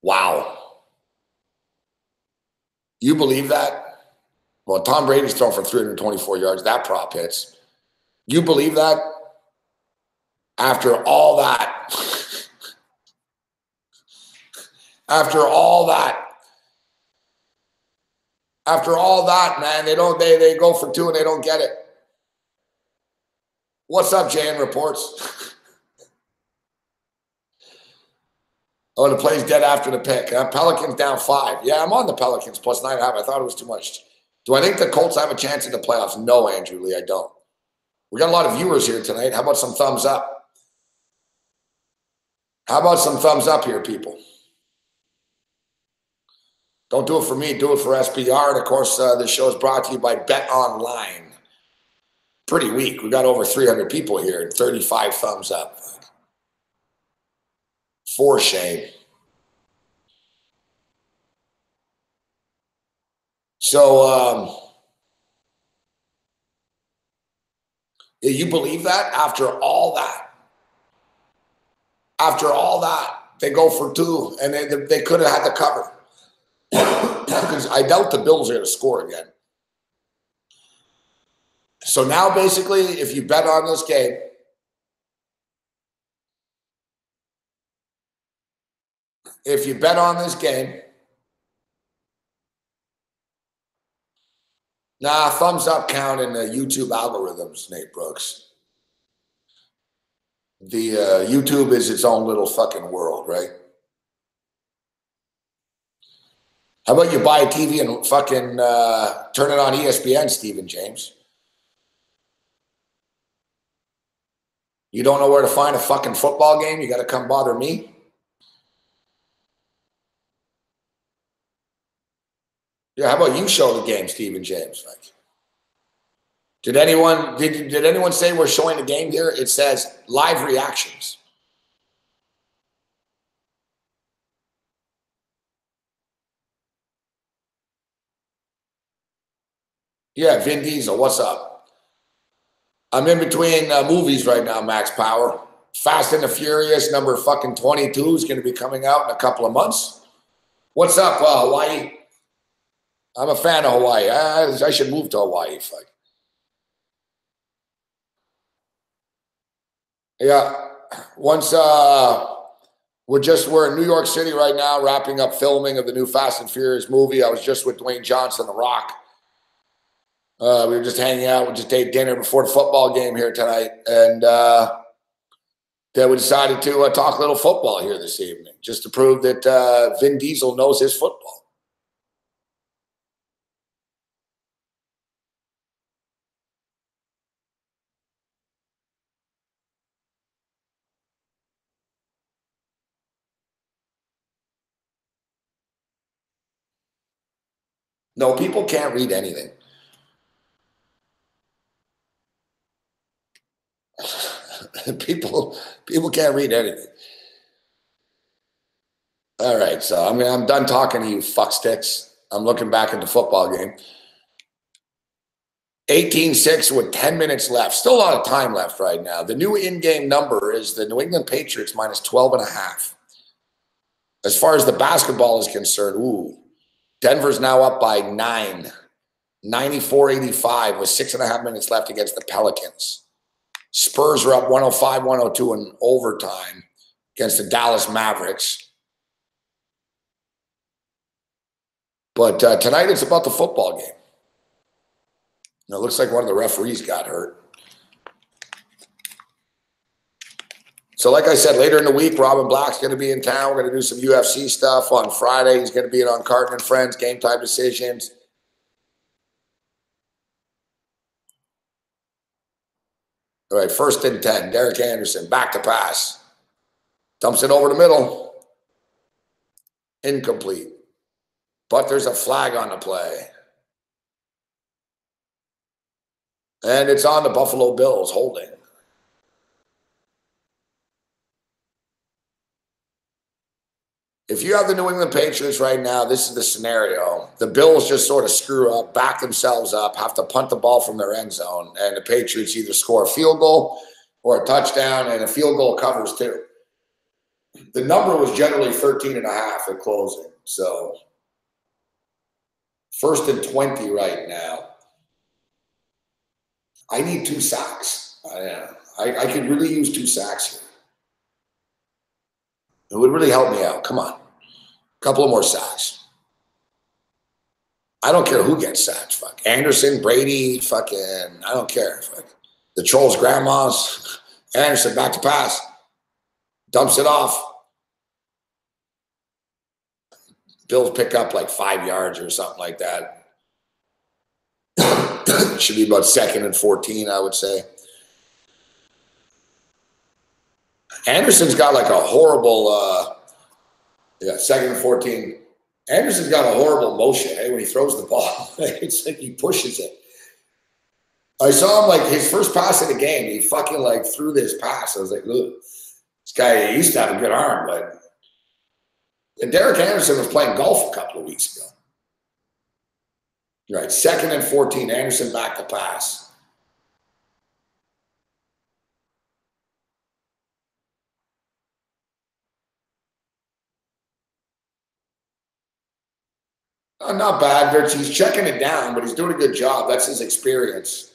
Wow. You believe that? Well, Tom Brady's thrown for 324 yards. That prop hits. You believe that? After all that. After all that. After all that, man, they go for 2 and they don't get it. What's up, JN Reports? Oh, the play's dead after the pick. Pelicans down 5. Yeah, I'm on the Pelicans plus 9.5. I thought it was too much. Do I think the Colts have a chance in the playoffs? No, Andrew Lee, I don't. We got a lot of viewers here tonight. How about some thumbs up? How about some thumbs up here, people? Don't do it for me. Do it for SPR. And, of course, this show is brought to you by Bet Online. Pretty weak. We got over 300 people here and 35 thumbs up. For shame. So, you believe that? After all that? After all that, they go for 2, and they could have had the cover. Because I doubt the Bills are going to score again. So now, basically, if you bet on this game, Nah, thumbs up count in the YouTube algorithms, Nate Brooks. The YouTube is its own little fucking world, right? How about you buy a TV and fucking turn it on ESPN, Stephen James? You don't know where to find a fucking football game? You got to come bother me? Yeah, how about you show the game, Stephen James? Like, did anyone say we're showing the game here? It says live reactions. Yeah, Vin Diesel, what's up? I'm in between movies right now, Max Power. Fast and the Furious number fucking 22 is going to be coming out in a couple of months. What's up, Hawaii? I'm a fan of Hawaii. I should move to Hawaii. Fuck. Yeah. Once we're in New York City right now, wrapping up filming of the new Fast and Furious movie. I was just with Dwayne Johnson, The Rock. We were just hanging out. We just ate dinner before the football game here tonight, and then we decided to talk a little football here this evening, just to prove that Vin Diesel knows his football. No, people can't read anything. people can't read anything. All right, so I'm done talking to you fucksticks. I'm looking back at the football game. 18-6 with 10 minutes left. Still a lot of time left right now. The new in-game number is the New England Patriots minus 12.5. As far as the basketball is concerned, Denver's now up by 9, 94-85 with 6.5 minutes left against the Pelicans. Spurs are up 105-102 in overtime against the Dallas Mavericks. But tonight it's about the football game. It looks like one of the referees got hurt. So like I said, later in the week, Robin Black's going to be in town. We're going to do some UFC stuff on Friday. He's going to be in on Carton and Friends, Game Time Decisions. All right, 1st and 10. Derek Anderson, back to pass. Dumps it over the middle. Incomplete. But there's a flag on the play. And it's on the Buffalo Bills holding. If you have the New England Patriots right now, this is the scenario. The Bills just sort of screw up, back themselves up, have to punt the ball from their end zone, and the Patriots either score a field goal or a touchdown, and a field goal covers too. The number was generally 13.5 at closing. So 1st and 20 right now. I need 2 sacks. I could really use 2 sacks here. It would really help me out. Come on. A couple of more sacks. I don't care who gets sacks. Fuck. Anderson, Brady, fucking, I don't care. Fuck. The Trolls' grandmas. Anderson, back to pass. Dumps it off. Bills pick up like 5 yards or something like that. Should be about 2nd and 14, I would say. Anderson's got like a horrible, 2nd and 14. Anderson's got a horrible motion when he throws the ball. It's like he pushes it. I saw him like his first pass of the game. He fucking like threw this pass. I was like, look, this guy used to have a good arm, but. And Derek Anderson was playing golf a couple of weeks ago. Right, 2nd and 14. Anderson back to pass. Not bad. He's checking it down, but he's doing a good job. That's his experience.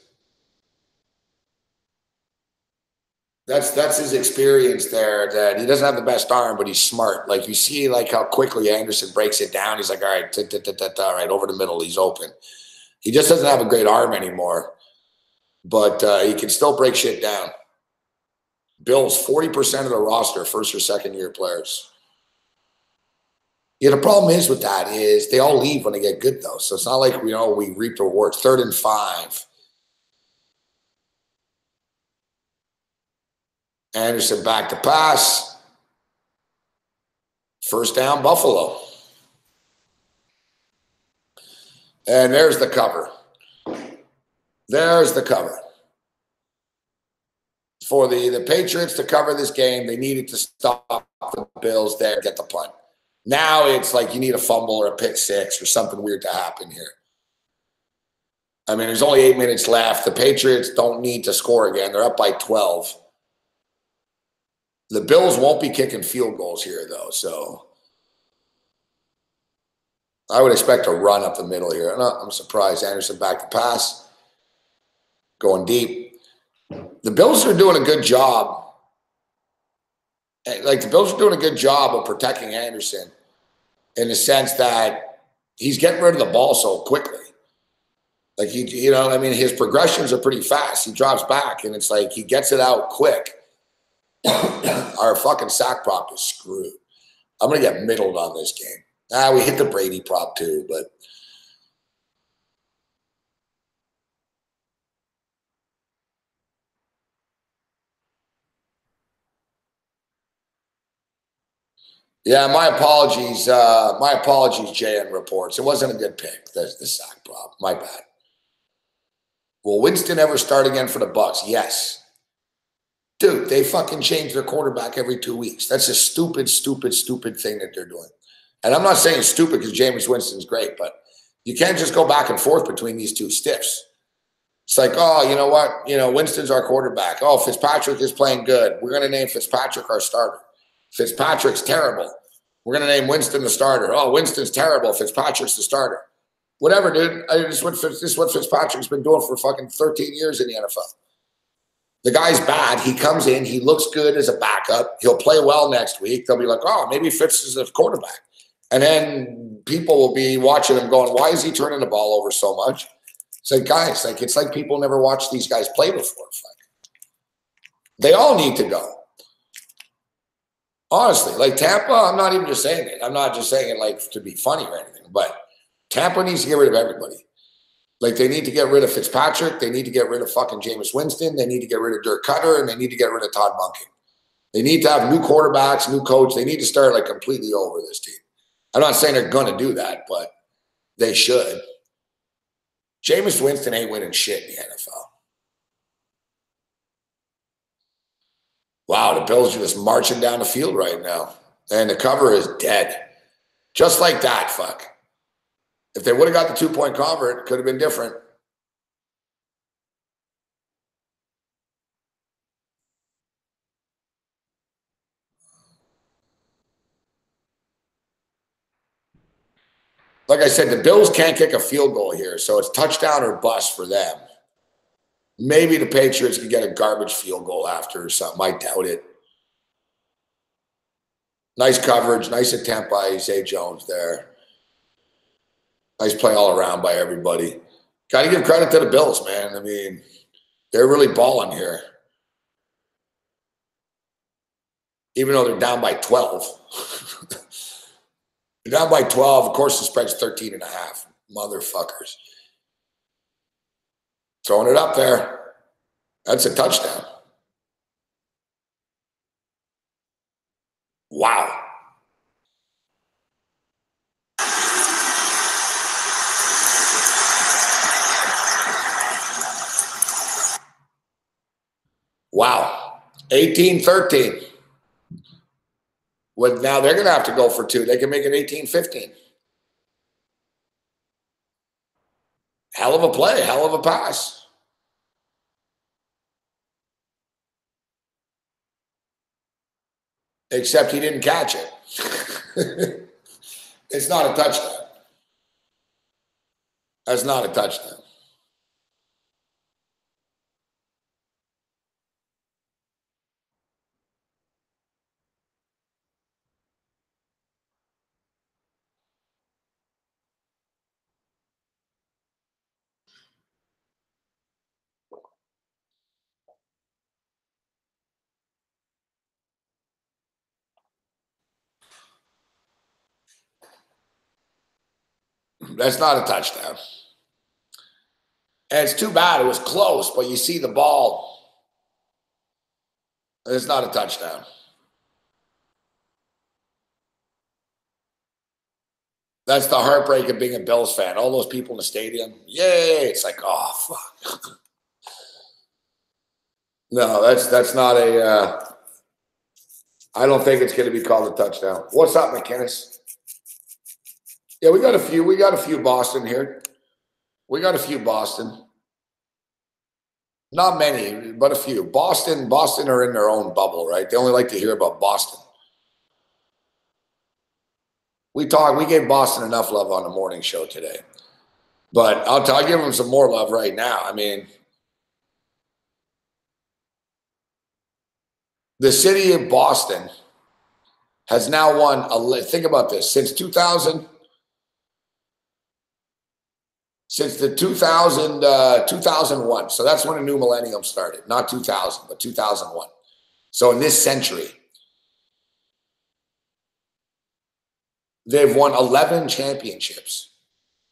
That's his experience there, that he doesn't have the best arm, but he's smart. Like you see like how quickly Anderson breaks it down. He's like, all right, all right, over the middle, he's open. He just doesn't have a great arm anymore, but he can still break shit down. Bills, 40% of the roster, first or second year players. Yeah, the problem is with that is they all leave when they get good, though. So it's not like we reap the rewards. 3rd and 5. Anderson back to pass. First down, Buffalo. And there's the cover. There's the cover. For the Patriots to cover this game, they needed to stop the Bills there, get the punt. Now it's like you need a fumble or a pick six or something weird to happen here. I mean, there's only 8 minutes left. The Patriots don't need to score again. They're up by 12. The Bills won't be kicking field goals here, though, so I would expect a run up the middle here. I'm surprised. Anderson back to pass. Going deep. The Bills are doing a good job. Like, the Bills are doing a good job of protecting Anderson in the sense that he's getting rid of the ball so quickly. Like, his progressions are pretty fast. He drops back, and it's like he gets it out quick. Our fucking sack prop is screwed. I'm going to get middled on this game. We hit the Brady prop too, but yeah, my apologies. My apologies, JN Reports. It wasn't a good pick, the sack prop. My bad. Will Winston ever start again for the Bucs? Yes. Dude, they fucking change their quarterback every 2 weeks. That's a stupid, stupid, stupid thing that they're doing. And I'm not saying stupid because Jameis Winston's great, but you can't just go back and forth between these two stiffs. It's like, oh, you know what? Winston's our quarterback. Oh, Fitzpatrick is playing good. We're going to name Fitzpatrick our starter. Fitzpatrick's terrible. We're going to name Winston the starter. Oh, Winston's terrible. Fitzpatrick's the starter. Whatever, dude. This is what Fitzpatrick's been doing for fucking 13 years in the NFL. The guy's bad. He comes in. He looks good as a backup. He'll play well next week. They'll be like, oh, maybe Fitz is a quarterback. And then people will be watching him going, why is he turning the ball over so much? It's like, guys, it's like people never watched these guys play before. They all need to go. Honestly, like Tampa, I'm not even just saying it. I'm not just saying it like to be funny or anything, but Tampa needs to get rid of everybody. Like, they need to get rid of Fitzpatrick. They need to get rid of fucking Jameis Winston. They need to get rid of Dirk Cutter, and they need to get rid of Todd Monken. They need to have new quarterbacks, new coach. They need to start like completely over this team. I'm not saying they're going to do that, but they should. Jameis Winston ain't winning shit in the NFL. Wow, the Bills are just marching down the field right now. And the cover is dead. Just like that, fuck. If they would have got the 2-point convert, it could have been different. Like I said, the Bills can't kick a field goal here, so it's touchdown or bust for them. Maybe the Patriots could get a garbage field goal after or something. I doubt it. Nice coverage, nice attempt by Zay Jones there. Nice play all around by everybody. Got to give credit to the Bills, man. I mean, they're really balling here. Even though they're down by 12. They're down by 12. Of course, the spread's 13.5. Motherfuckers. Throwing it up there. That's a touchdown. Wow. Wow. 18-13. Well, now they're going to have to go for 2. They can make it 18-15. Hell of a play. Hell of a pass. Except he didn't catch it. It's not a touchdown. That's not a touchdown. That's not a touchdown. And it's too bad. It was close, but you see the ball. It's not a touchdown. That's the heartbreak of being a Bills fan. All those people in the stadium, yay! It's like, oh fuck. No, that's not a. I don't think it's going to be called a touchdown. What's up, McInnes? Yeah, we got a few. We got a few Boston here. We got a few Boston. Not many, but a few. Boston are in their own bubble, right? They only like to hear about Boston. We gave Boston enough love on the morning show today. But I'll give them some more love right now. I mean, the city of Boston has now won, think about this, since 2000, since the 2001. So that's when the new millennium started. Not 2000, but 2001. So in this century, they've won 11 championships.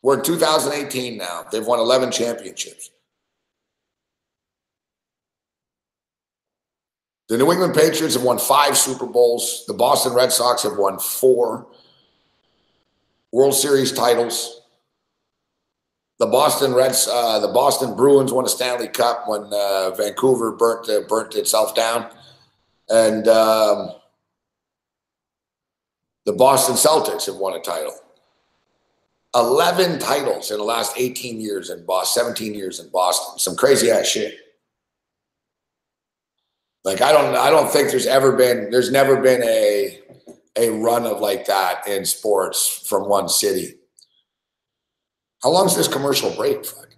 We're in 2018 now. They've won 11 championships. The New England Patriots have won 5 Super Bowls. The Boston Red Sox have won 4 World Series titles. The Boston Bruins won a Stanley Cup when Vancouver burnt itself down. And the Boston Celtics have won a title. 11 titles in the last 18 years in Boston, 17 years in Boston. Some crazy ass shit. Like I don't think there's never been a run of like that in sports from one city. How long is this commercial break? Fuck.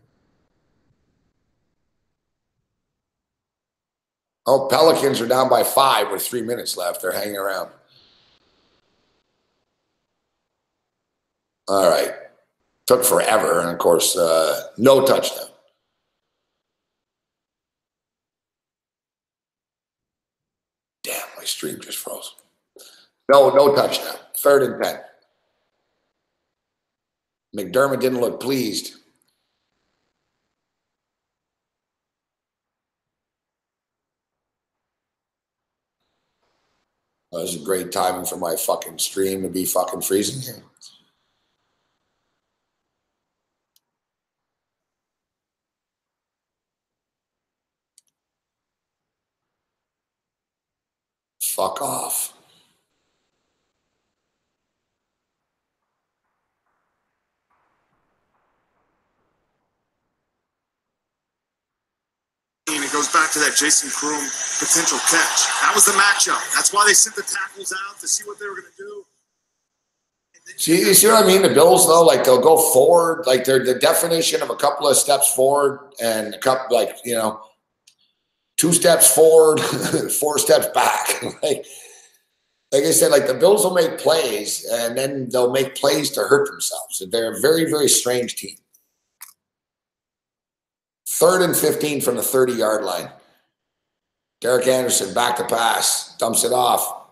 Oh, Pelicans are down by 5 with 3 minutes left. They're hanging around. All right. Took forever, and of course, no touchdown. Damn, my stream just froze. No touchdown. 3rd and 10. McDermott didn't look pleased. That was a great timing for my fucking stream to be fucking freezing here. Fuck off. And it goes back to that Jason Kroom potential catch. That was the matchup. That's why they sent the tackles out to see what they were going to do. You see what I mean? The Bills, though, like they'll go forward, like they're the definition of a couple of steps forward and a couple, like, 2 steps forward, 4 steps back. like I said, like the Bills will make plays and then they'll make plays to hurt themselves. They're a very, very strange team. 3rd and 15 from the 30-yard line. Derek Anderson back to pass, dumps it off,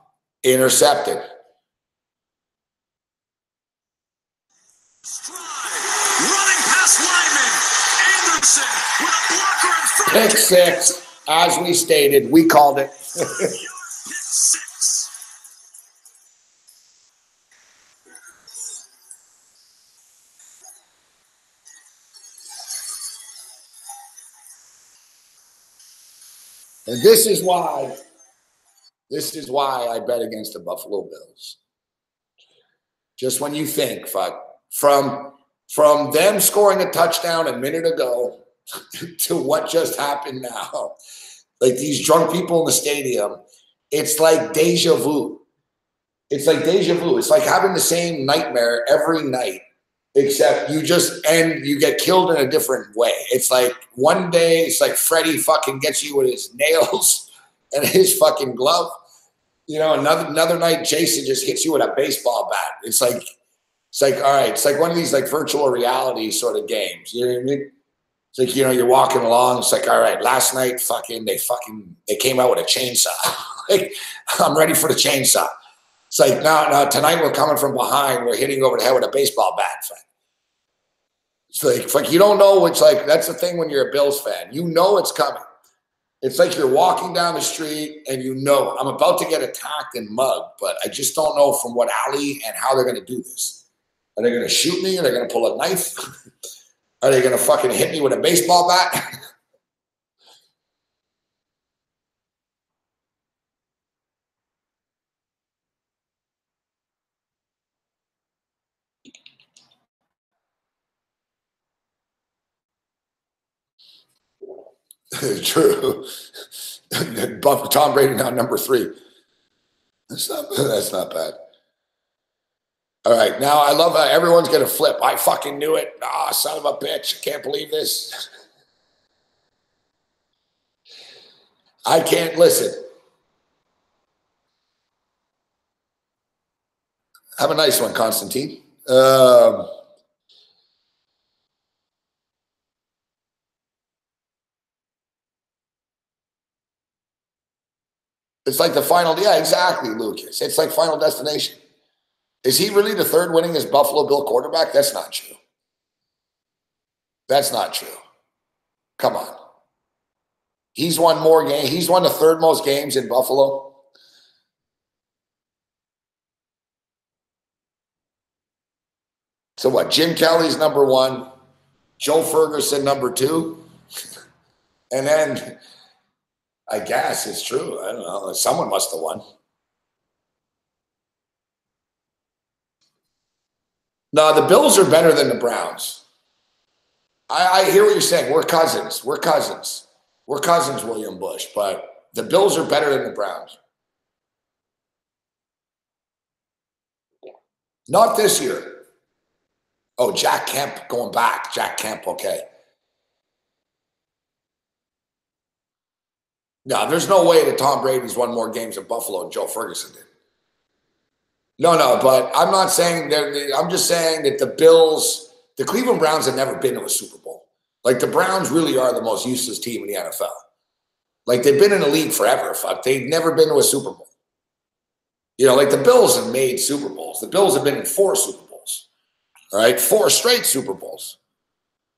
intercepted. Running past Lyman, Anderson with a blocker in front. Pick 6, as we stated, we called it. Pick 6. And this is why I bet against the Buffalo Bills. Just when you think, fuck, from them scoring a touchdown a minute ago to what just happened now, like these drunk people in the stadium, it's like deja vu. It's like deja vu. It's like having the same nightmare every night, except you get killed in a different way. It's like one day, it's like Freddy fucking gets you with his nails and his fucking glove. Another night, Jason just hits you with a baseball bat. It's like, all right, it's like one of these like virtual reality sort of games. You know what I mean? It's like, you're walking along. It's like, all right, last night, they came out with a chainsaw. Like, I'm ready for the chainsaw. It's like, no, tonight we're coming from behind. We're hitting over the head with a baseball bat. It's like you don't know. It's like that's the thing when you're a Bills fan. You know it's coming. It's like you're walking down the street and you know I'm about to get attacked and mugged, but I just don't know from what alley and how they're going to do this. Are they going to shoot me? Are they going to pull a knife? Are they going to fucking hit me with a baseball bat? True. Tom Brady now number 3. That's not bad. All right, now I love everyone's gonna flip. I fucking knew it. Ah, son of a bitch! I can't believe this. I can't listen. Have a nice one, Constantine. It's like the final. Yeah, exactly, Lucas. It's like Final Destination. Is he really the 3rd winningest Buffalo Bill quarterback? That's not true. That's not true. Come on. He's won more games. He's won the 3rd most games in Buffalo. So what? Jim Kelly's number 1, Joe Ferguson number 2, and then I guess it's true. I don't know. Someone must have won. No, the Bills are better than the Browns. I hear what you're saying. We're cousins. We're cousins. We're cousins, William Bush. But the Bills are better than the Browns. Not this year. Oh, Jack Kemp going back. Jack Kemp, okay. No, there's no way that Tom Brady's won more games at Buffalo than Joe Ferguson did. No, but I'm not saying that. I'm just saying that the Bills, the Cleveland Browns have never been to a Super Bowl. Like the Browns really are the most useless team in the NFL. Like they've been in the league forever. Fuck, they've never been to a Super Bowl. You know, like the Bills have made Super Bowls. The Bills have been in 4 Super Bowls. All right, 4 straight Super Bowls.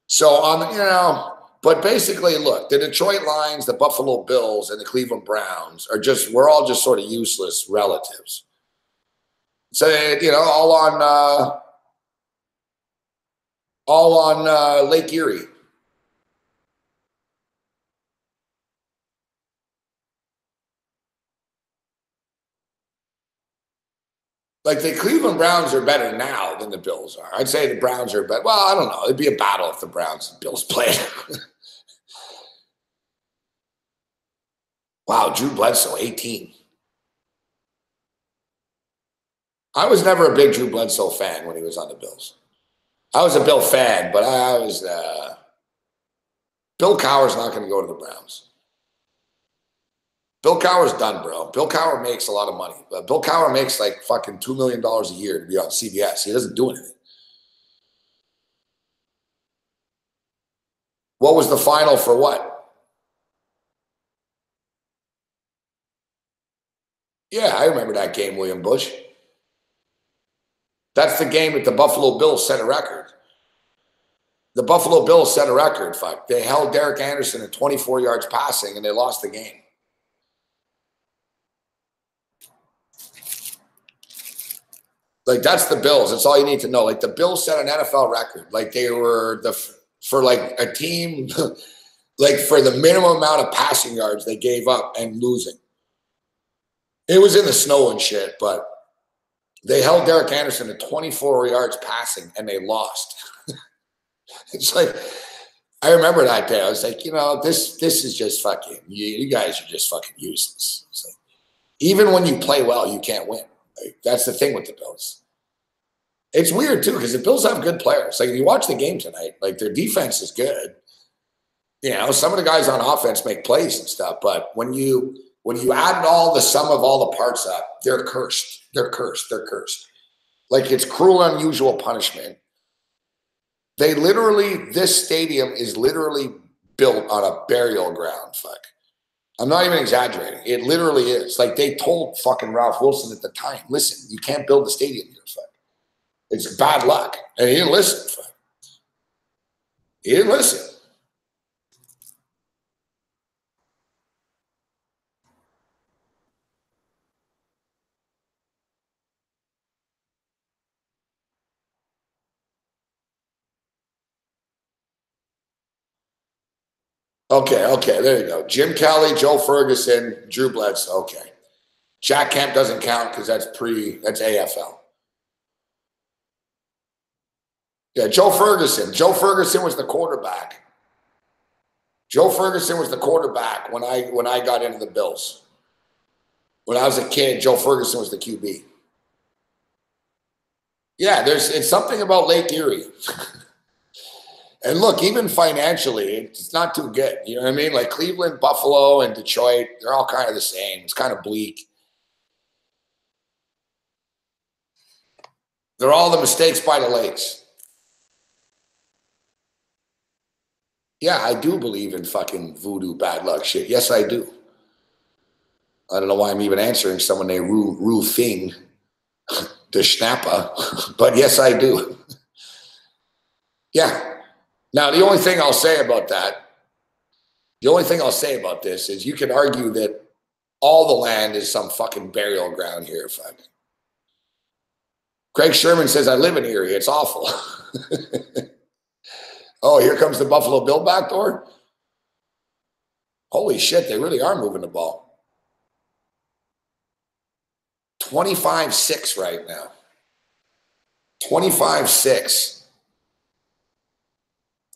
So but basically, look, the Detroit Lions, the Buffalo Bills, and the Cleveland Browns are we're all just sort of useless relatives. So, all on Lake Erie. Like the Cleveland Browns are better now than the Bills are. I'd say the Browns are better. Well, I don't know. It'd be a battle if the Browns and Bills played. Wow, Drew Bledsoe, 18. I was never a big Drew Bledsoe fan when he was on the Bills. I was a Bill fan, but I was Bill Cowher's not going to go to the Browns. Bill Cowher's done, bro. Bill Cowher makes a lot of money. But Bill Cowher makes like fucking $2 million a year to be on CBS. He doesn't do anything. What was the final for what? Yeah, I remember that game, William Bush. That's the game that the Buffalo Bills set a record. The Buffalo Bills set a record. Fuck. They held Derek Anderson at 24 yards passing, and they lost the game. Like, that's the Bills. That's all you need to know. Like, the Bills set an NFL record. Like, they were for like a team, like for the minimum amount of passing yards they gave up and losing. It was in the snow and shit, but they held Derek Anderson at 24 yards passing and they lost. It's like, I remember that day. I was like, this is just fucking, you guys are just fucking useless. It's like, even when you play well, you can't win. Like, that's the thing with the Bills. It's weird too, because the Bills have good players. Like if you watch the game tonight, like their defense is good. Some of the guys on offense make plays and stuff, but when you add all the sum of all the parts up, they're cursed. They're cursed. They're cursed. Like it's cruel, unusual punishment. This stadium is literally built on a burial ground. Fuck. I'm not even exaggerating. It literally is. Like they told fucking Ralph Wilson at the time, listen, you can't build a stadium here. Fuck. It's bad luck. And he didn't listen. Fuck. He didn't listen. Okay, there you go. Jim Kelly, Joe Ferguson, Drew Bledsoe. Okay. Jack Kemp doesn't count because that's AFL. Yeah, Joe Ferguson. Joe Ferguson was the quarterback. Joe Ferguson was the quarterback when I got into the Bills. When I was a kid, Joe Ferguson was the QB. Yeah, it's something about Lake Erie. And look, even financially, it's not too good. You know what I mean? Like Cleveland, Buffalo, and Detroit, they're all kind of the same. It's kind of bleak. They're all the mistakes by the lakes. Yeah, I do believe in fucking voodoo bad luck shit. Yes, I do. I don't know why I'm even answering someone named Ru Fing de Schnappa, but yes, I do. Yeah. Now, the only thing I'll say about this is you can argue that all the land is some fucking burial ground here. Fuck. Craig Sherman says, I live in Erie. It's awful. Oh, here comes the Buffalo Bill backdoor. Holy shit, they really are moving the ball. 25-6 right now. 25-6.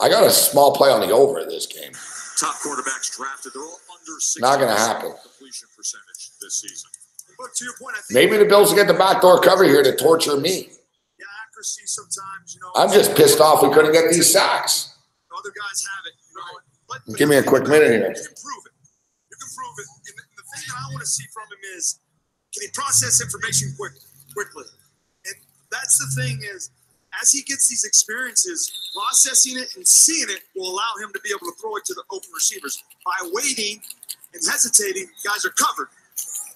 I got a small play on the over this game. Top quarterbacks drafted, they're all under 60% not going to happen. Completion percentage this season. But to your point, I think maybe the Bills will get the backdoor cover here to torture me. Yeah, accuracy sometimes, I'm just pissed off we couldn't get these sacks. Other guys have it, But give me a quick minute here. You can prove it. And the thing that I want to see from him is, can he process information quickly? And that's the thing is, as he gets these experiences, processing it and seeing it will allow him to be able to throw it to the open receivers. By waiting and hesitating, guys are covered.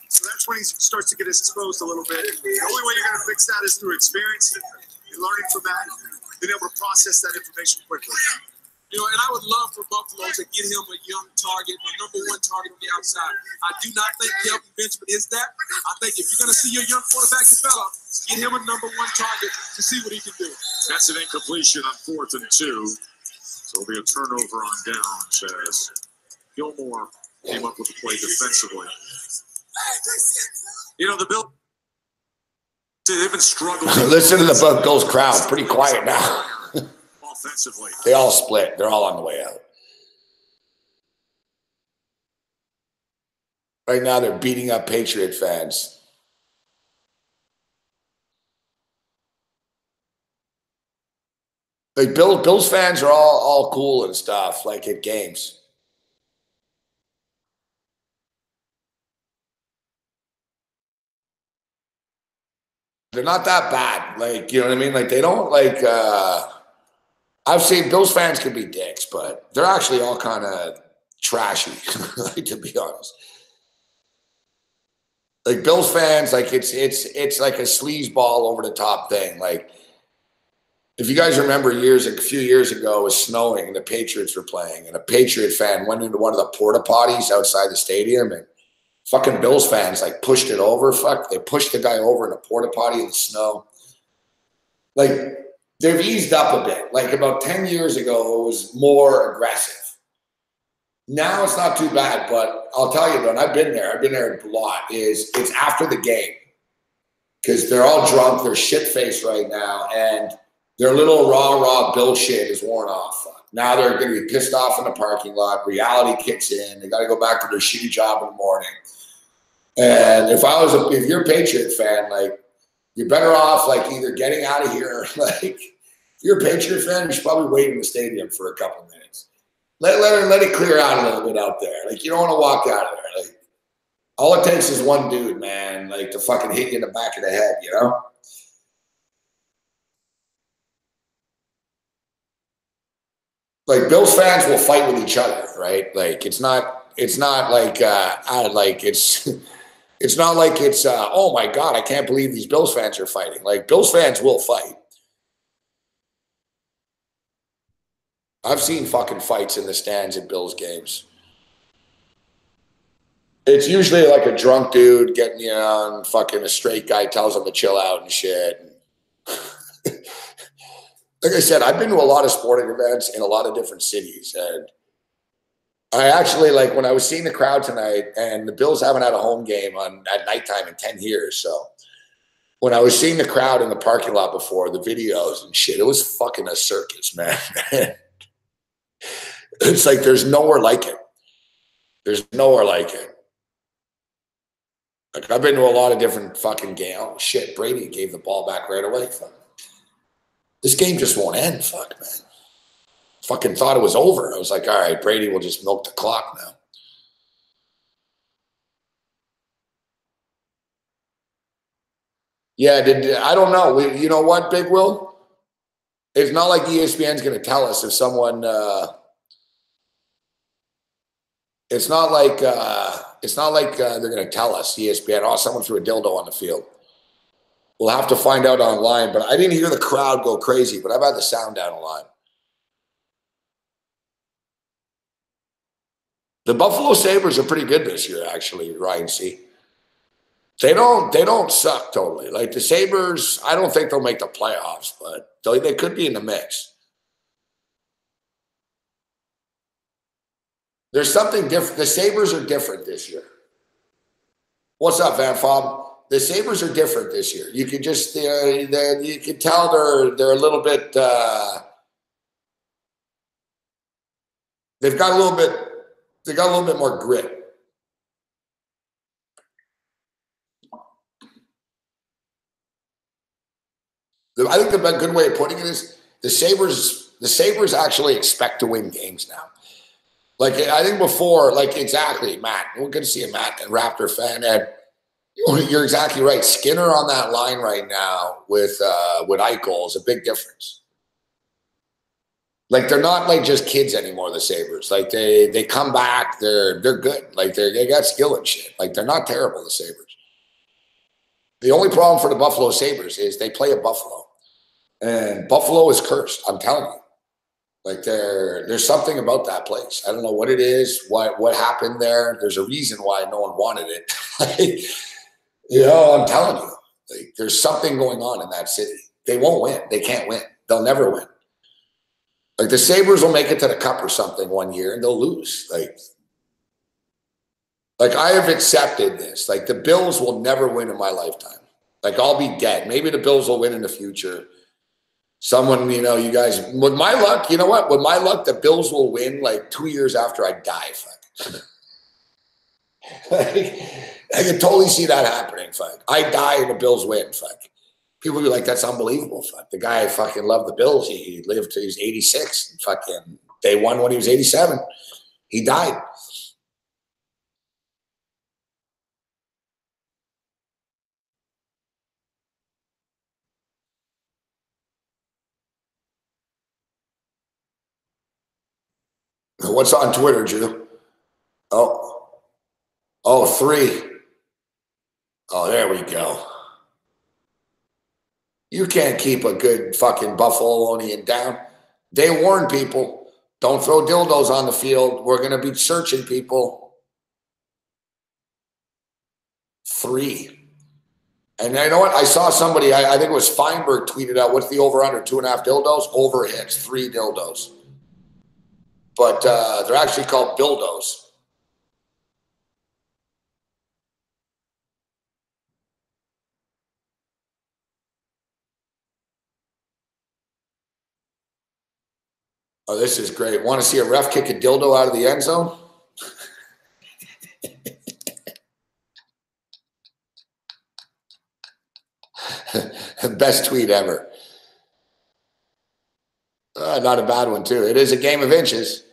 So that's when he starts to get exposed a little bit. The only way you're going to fix that is through experience and learning from that, being able to process that information quickly. And I would love for Buffalo to get him a young target, a number one target on the outside. I do not think Kelvin Benjamin is that. I think if you're going to see your young quarterback develop, get him a number one target to see what he can do. That's an incompletion on 4th and 2. So it'll be a turnover on downs as Gilmore came up with the play defensively. The Bills, they've been struggling. Listen to the Bills crowd. Pretty quiet now. Offensively. They all split. They're all on the way out. Right now, they're beating up Patriot fans. Like Bills fans are all cool and stuff, like at games. They're not that bad. Like, you know what I mean? Like, they don't like I've seen Bills fans can be dicks, but they're actually all kind of trashy, like, to be honest. Like Bills fans, like it's like a sleazeball over the top thing. Like, if you guys remember a few years ago, it was snowing and the Patriots were playing, and a Patriot fan went into one of the porta potties outside the stadium, and fucking Bills fans like pushed it over. Fuck, they pushed the guy over in a porta potty in the snow. Like, they've eased up a bit. Like about 10 years ago, it was more aggressive. Now it's not too bad, but I'll tell you, though, and I've been there a lot, it's after the game. Because they're all drunk, they're shit-faced right now, and their little raw Bill shit is worn off. Now they're going to be pissed off in the parking lot. Reality kicks in. They got to go back to their shitty job in the morning. And if you're a Patriot fan, like, you're better off, like, either getting out of here. Like, if you're a Patriot fan, you should probably wait in the stadium for a couple of minutes. Let it clear out a little bit out there. Like, you don't want to walk out of there. Like, all it takes is one dude, man, like, to fucking hit you in the back of the head, you know? Like, Bills fans will fight with each other, right? Like, it's not like it's not like it's oh my God, I can't believe these Bills fans are fighting. Like, Bills fans will fight. I've seen fucking fights in the stands at Bills games. It's usually like a drunk dude getting, you know, and fucking a straight guy tells him to chill out and shit. Like I said, I've been to a lot of sporting events in a lot of different cities. And I actually, like, when I was seeing the crowd tonight, and the Bills haven't had a home game at nighttime in 10 years. So when I was seeing the crowd in the parking lot before, the videos and shit, it was fucking a circus, man. It's like there's nowhere like it. There's nowhere like it. Like, I've been to a lot of different fucking games. Oh, shit, Brady gave the ball back right away. Fuck. This game just won't end. Fuck, man. Fucking thought it was over. I was like, all right, Brady will just milk the clock now. Yeah, I don't know. You know what, Big Will? It's not like ESPN's going to tell us if someone. It's not like they're going to tell us, ESPN, oh, someone threw a dildo on the field. We'll have to find out online. But I didn't hear the crowd go crazy. But I've had the sound down a lot. The Buffalo Sabres are pretty good this year, actually, Ryan C. They don't suck totally. Like the Sabres, I don't think they'll make the playoffs, but they could be in the mix. There's something different. The Sabres are different this year. What's up, Van Fob? The Sabres are different this year. You can just you can tell they're a little bit. They've got a little bit. They got a little bit more grit. I think the good way of putting it is the Sabres actually expect to win games now. Like, I think before, like, exactly, Matt. We're good to see a Matt and Raptor fan. And you're exactly right. Skinner on that line right now with Eichel is a big difference. Like, they're not like just kids anymore, the Sabres. Like, they come back, they're good. Like, they got skill and shit. Like, they're not terrible, the Sabres. The only problem for the Buffalo Sabres is they play at Buffalo. And Buffalo is cursed, I'm telling you. Like, there's something about that place. I don't know what it is, what happened there. There's a reason why no one wanted it. Like, you know, I'm telling you. Like, there's something going on in that city. They won't win. They can't win. They'll never win. Like, the Sabres will make it to the Cup or something one year, and they'll lose. Like I have accepted this. Like, the Bills will never win in my lifetime. Like, I'll be dead. Maybe the Bills will win in the future. Someone, you know, you guys, with my luck, you know what? With my luck, the Bills will win like 2 years after I die. Fuck. Like, I can totally see that happening. Fuck. I die and the Bills win. Fuck. People will be like, that's unbelievable. Fuck. The guy fucking loved the Bills. He lived till he was 86. And fucking, they won when he was 87. He died. What's on Twitter, Drew? Oh, 3. Oh, there we go. You can't keep a good fucking Buffalonian down. They warn people, don't throw dildos on the field. We're going to be searching people. 3. And you know what? I saw somebody, I think it was Feinberg, tweeted out, what's the over-under? 2.5 dildos? Over hits, 3 dildos. But they're actually called bildos. Oh, this is great. Want to see a ref kick a dildo out of the end zone? Best tweet ever. Not a bad one, too. It is a game of inches.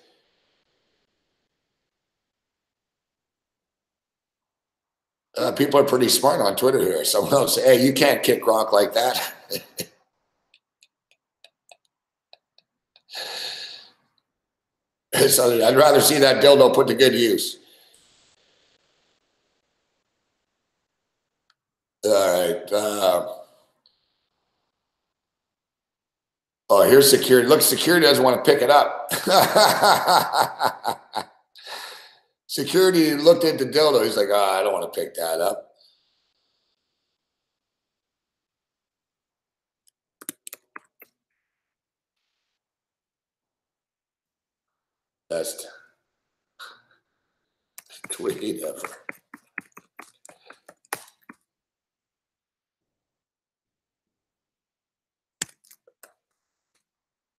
People are pretty smart on Twitter here. Someone else say, hey, you can't kick Gronk like that. So I'd rather see that dildo put to good use. All right. Oh, here's security. Look, security doesn't want to pick it up. Security looked at the dildo. He's like, oh, I don't want to pick that up. Best tweet ever.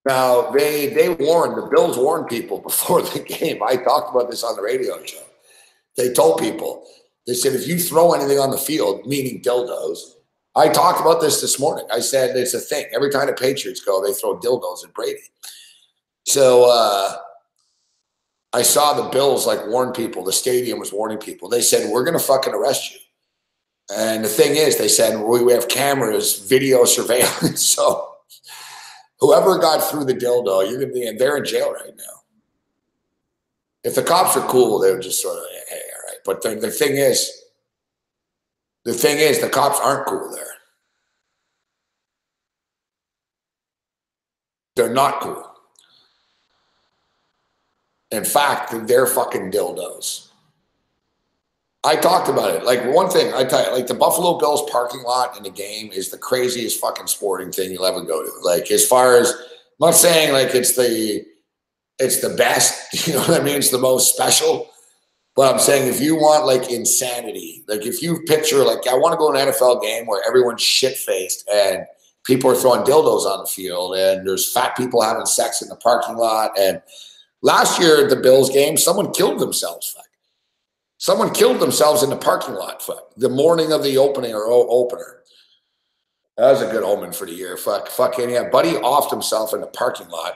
Now, the Bills warned people before the game. I talked about this on the radio show. They told people, they said, if you throw anything on the field, meaning dildos, I talked about this morning. I said it's a thing. Every time the Patriots go, they throw dildos at Brady. So I saw the Bills like warn people. The stadium was warning people. They said, we're going to fucking arrest you. And the thing is, they said, we have cameras, video surveillance. So whoever got through the dildo, you're going to be in. They're in jail right now. If the cops are cool, they would just sort of, hey, all right. But the thing is, the cops aren't cool there. They're not cool. In fact, they're fucking dildos. I talked about it. Like, one thing, I tell you, like, the Buffalo Bills parking lot in the game is the craziest fucking sporting thing you'll ever go to. Like, as far as, I'm not saying like it's the best, you know what I mean? It's the most special. But I'm saying if you want like insanity, like if you picture, like, I want to go to an NFL game where everyone's shit-faced and people are throwing dildos on the field and there's fat people having sex in the parking lot. And last year at the Bills game, someone killed themselves. Fuck. Someone killed themselves in the parking lot. Fuck. The morning of the opening or opener. That was a good omen for the year. Fucking yeah. Buddy offed himself in the parking lot.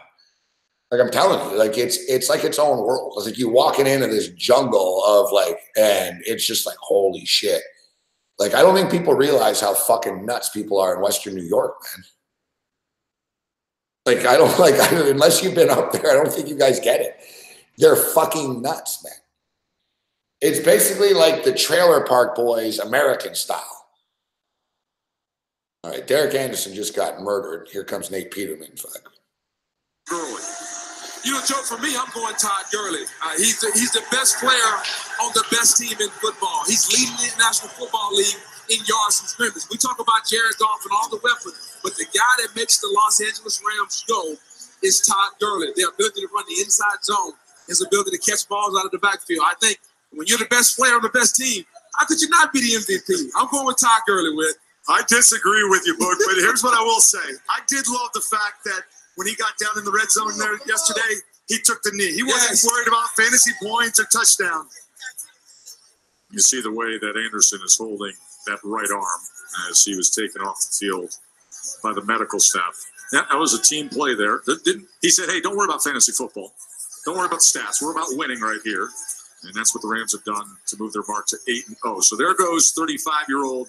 Like, I'm telling you, like, it's like its own world. It's like you walking into this jungle of like, and it's just like, holy shit. Like, I don't think people realize how fucking nuts people are in Western New York, man. Like, unless you've been up there, I don't think you guys get it. They're fucking nuts, man. It's basically like the Trailer Park Boys American style. All right, Derek Anderson just got murdered. Here comes Nate Peterman. Fuck. Gurley. You know, Joe, for me, I'm going Todd Gurley. He's the best player on the best team in football. He's leading the National Football League in yards from scrimmage. We talk about Jared Goff and all the weapons, but the guy that makes the Los Angeles Rams go is Todd Gurley. Their ability to run the inside zone, his ability to catch balls out of the backfield. I think when you're the best player on the best team, how could you not be the MVP? I'm going with Todd Gurley with. I disagree with you, Book, but here's what I will say. I did love the fact that when he got down in the red zone there yesterday, he took the knee. He wasn't worried about fantasy points or touchdown. You see the way that Anderson is holding that right arm as he was taken off the field by the medical staff. That was a team play there. He said, hey, don't worry about fantasy football. Don't worry about the stats. We're about winning right here. And that's what the Rams have done to move their mark to 8-0. So there goes 35-year-old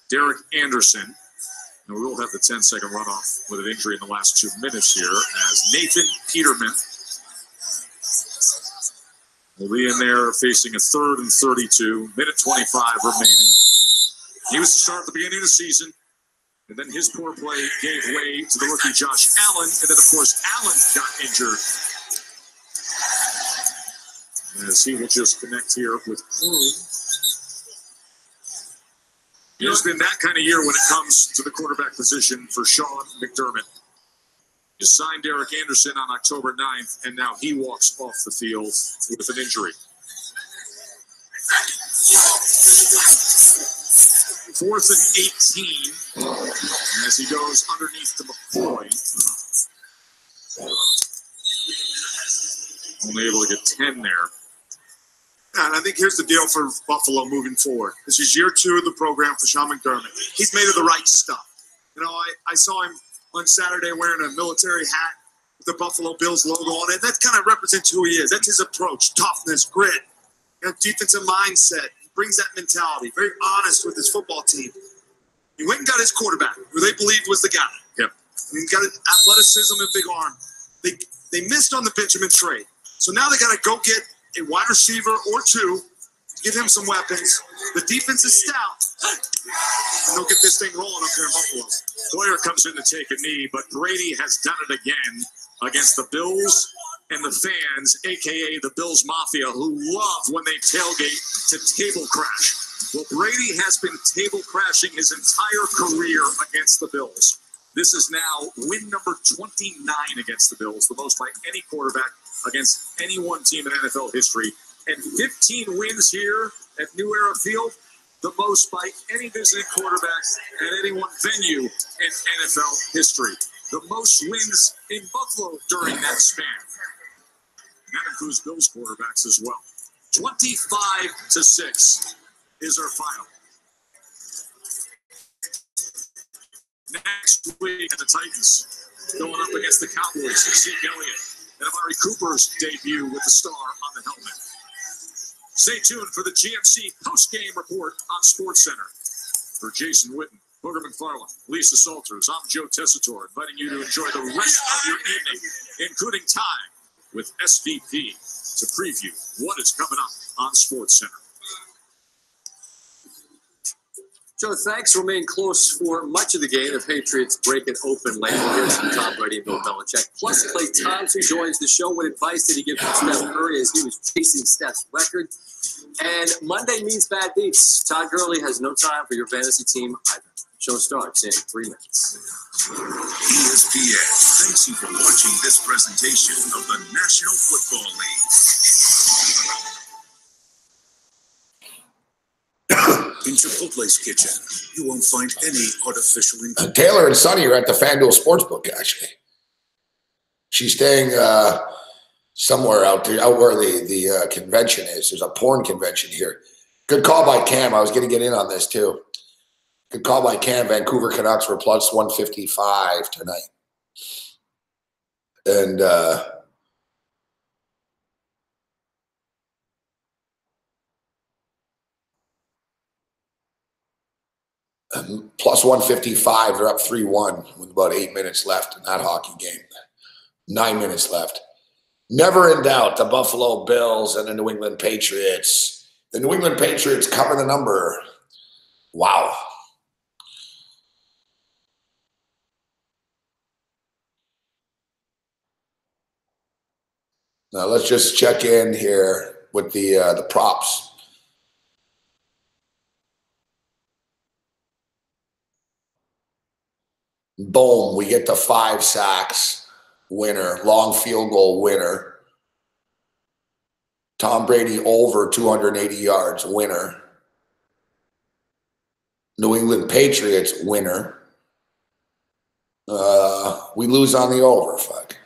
Derek Anderson. And we will have the 10-second runoff with an injury in the last 2 minutes here as Nathan Peterman will be in there facing a 3rd and 32, minute 25 remaining. He was the start at the beginning of the season, and then his poor play gave way to the rookie Josh Allen, and then, of course, Allen got injured. As he will just connect here with Kroom. It's been that kind of year when it comes to the quarterback position for Sean McDermott. You signed Derek Anderson on October 9th, and now he walks off the field with an injury. 4th and 18 as he goes underneath to McCoy. Only able to get 10 there. And I think here's the deal for Buffalo moving forward. This is year 2 of the program for Sean McDermott. He's made of the right stuff. You know, I saw him on Saturday wearing a military hat with the Buffalo Bills logo on it. That kind of represents who he is. That's his approach, toughness, grit, defensive mindset. He brings that mentality, very honest with his football team. He went and got his quarterback, who they believed was the guy. Yep. And he's got athleticism and big arm. They missed on the Benjamin trade. So now they got to go get a wide receiver or 2, give him some weapons. The defense is stout. And they'll get this thing rolling up here in Buffalo. Boyer comes in to take a knee, but Brady has done it again against the Bills and the fans, a.k.a. the Bills Mafia, who love when they tailgate to table crash. Well, Brady has been table crashing his entire career against the Bills. This is now win number 29 against the Bills, the most by any quarterback against any one team in NFL history. And 15 wins here at New Era Field, the most by any visiting quarterback at any one venue in NFL history. The most wins in Buffalo during that span. That includes Bills quarterbacks as well. 25-6 is our final. Next week, the Titans going up against the Cowboys. Zeke Elliott and Amari Cooper's debut with the star on the helmet. Stay tuned for the GMC post-game report on SportsCenter. For Jason Witten, Booger McFarland, Lisa Salters, I'm Joe Tessitore, inviting you to enjoy the rest of your evening, including time with SVP to preview what is coming up on SportsCenter. Joe, thanks. Remain close for much of the game. The Patriots break it open late. We'll hear from Tom Brady and Bill Belichick. Plus, Clay Thompson joins the show. What advice did he give to Steph Curry as he was chasing Steph's record? And Monday means bad beats. Todd Gurley has no time for your fantasy team either. Show starts in 3 minutes. ESPN thanks you for watching this presentation of the National Football League. In Chipotle's kitchen, you won't find any artificial ingredients. Taylor and Sonny are at the FanDuel Sportsbook, actually. She's staying somewhere out where the convention is. There's a porn convention here. Good call by Cam. I was going to get in on this, too. Good call by Cam. Vancouver Canucks were plus 155 tonight. And plus 155, they're up 3-1 with about 8 minutes left in that hockey game. 9 minutes left. Never in doubt, the Buffalo Bills and the New England Patriots. The New England Patriots cover the number. Wow. Now let's just check in here with the props. Boom, we get the 5 sacks winner, long field goal winner. Tom Brady over 280 yards winner. New England Patriots winner. We lose on the over, fuck.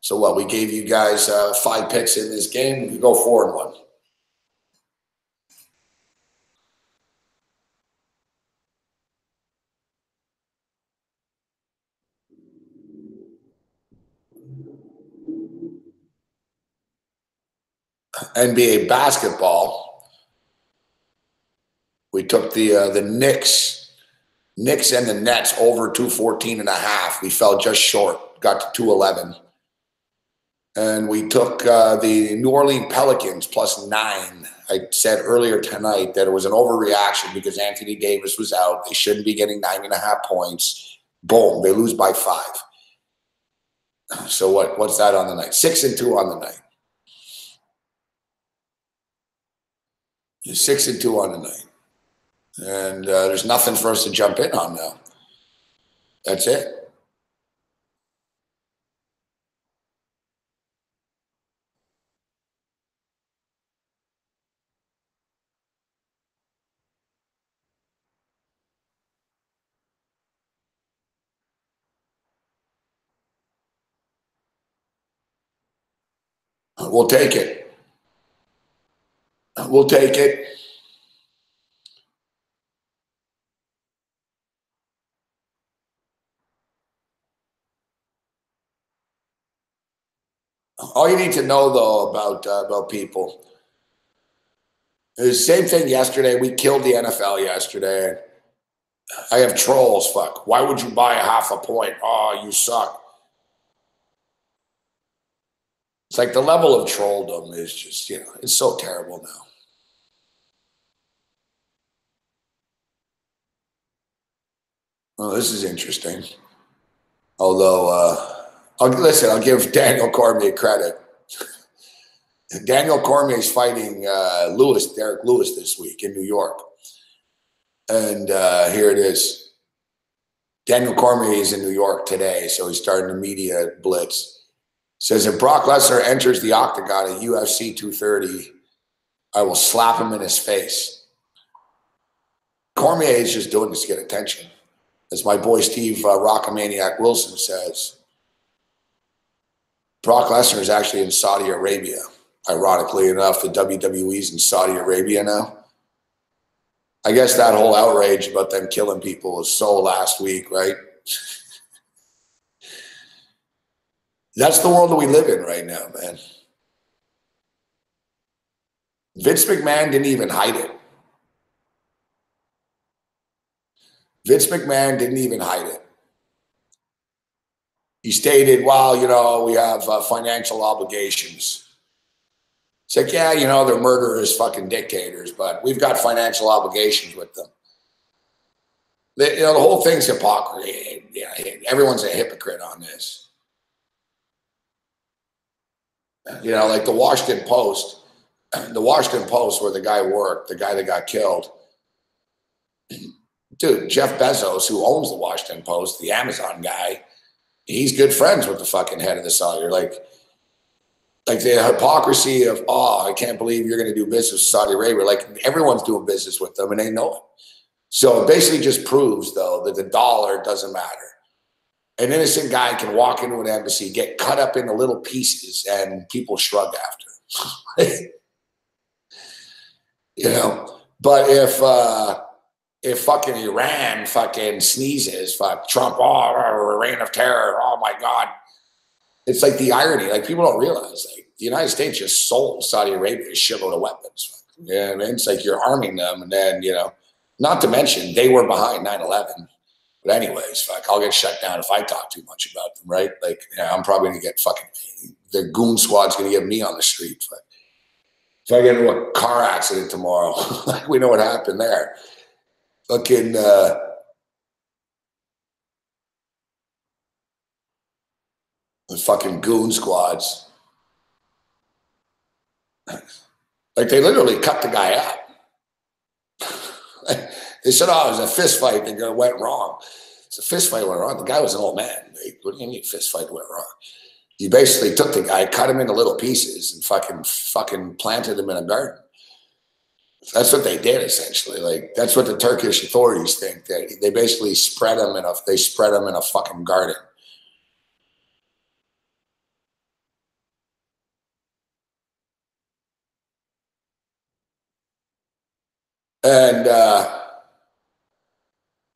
So what, we gave you guys 5 picks in this game. We go 4-1. NBA basketball, we took the Knicks and the Nets over 214.5. We fell just short, got to 211. And we took the New Orleans Pelicans plus 9. I said earlier tonight that it was an overreaction because Anthony Davis was out. They shouldn't be getting 9.5 points. Boom, they lose by 5. So what's that on the night? 6-2 on the night. 6-2 on the night. And there's nothing for us to jump in on now. That's it. We'll take it. We'll take it. All you need to know, though, about people is the same thing yesterday. We killed the NFL yesterday. I have trolls. Fuck. Why would you buy a half a point? Oh, you suck. It's like the level of trolldom is just, it's so terrible now. Oh, this is interesting. Although I'll give Daniel Cormier credit. Daniel Cormier is fighting Derek Lewis this week in New York. And here it is. Daniel Cormier is in New York today, so he's starting the media blitz. Says, if Brock Lesnar enters the octagon at UFC 230, I will slap him in his face. Cormier is just doing this to get attention. As my boy Steve Rockamaniac Wilson says, Brock Lesnar is actually in Saudi Arabia. Ironically enough, the WWE's in Saudi Arabia now. I guess that whole outrage about them killing people was so last week, right? That's the world that we live in right now, man. Vince McMahon didn't even hide it. Vince McMahon didn't even hide it. He stated, well, you know, we have financial obligations. It's like, yeah, you know, they're murderous fucking dictators, but we've got financial obligations with them. You know, the whole thing's hypocrisy. Yeah, everyone's a hypocrite on this. You know, like the Washington Post where the guy worked, the guy that got killed. Dude, Jeff Bezos, who owns the Washington Post, the Amazon guy, he's good friends with the fucking head of the Saudi. Like the hypocrisy of, oh, I can't believe you're going to do business with Saudi Arabia. Like everyone's doing business with them and they know it. So it basically just proves, though, that the dollar doesn't matter. An innocent guy can walk into an embassy, get cut up into little pieces, and people shrug after. You know, but if fucking Iran fucking sneezes, fuck Trump, oh, reign of terror, oh my God. It's like the irony, like people don't realize, like the United States just sold Saudi Arabia a shitload of weapons. You know what I mean? It's like you're arming them, and then, you know, not to mention they were behind 9/11. But anyways, fuck, I'll get shut down if I talk too much about them, right? Like, yeah, I'm probably gonna get fucking, the goon squad's gonna get me on the street. But if I get into a car accident tomorrow, like we know what happened there. Fucking the fucking goon squads. Like they literally cut the guy up. They said, oh, it was a fist fight that went wrong. It's a fist fight went wrong. The guy was an old man. Like, what do you mean fist fight went wrong? You basically took the guy, cut him into little pieces, and fucking planted him in a garden. That's what they did, essentially. Like, that's what the Turkish authorities think. They basically spread him in a fucking garden. And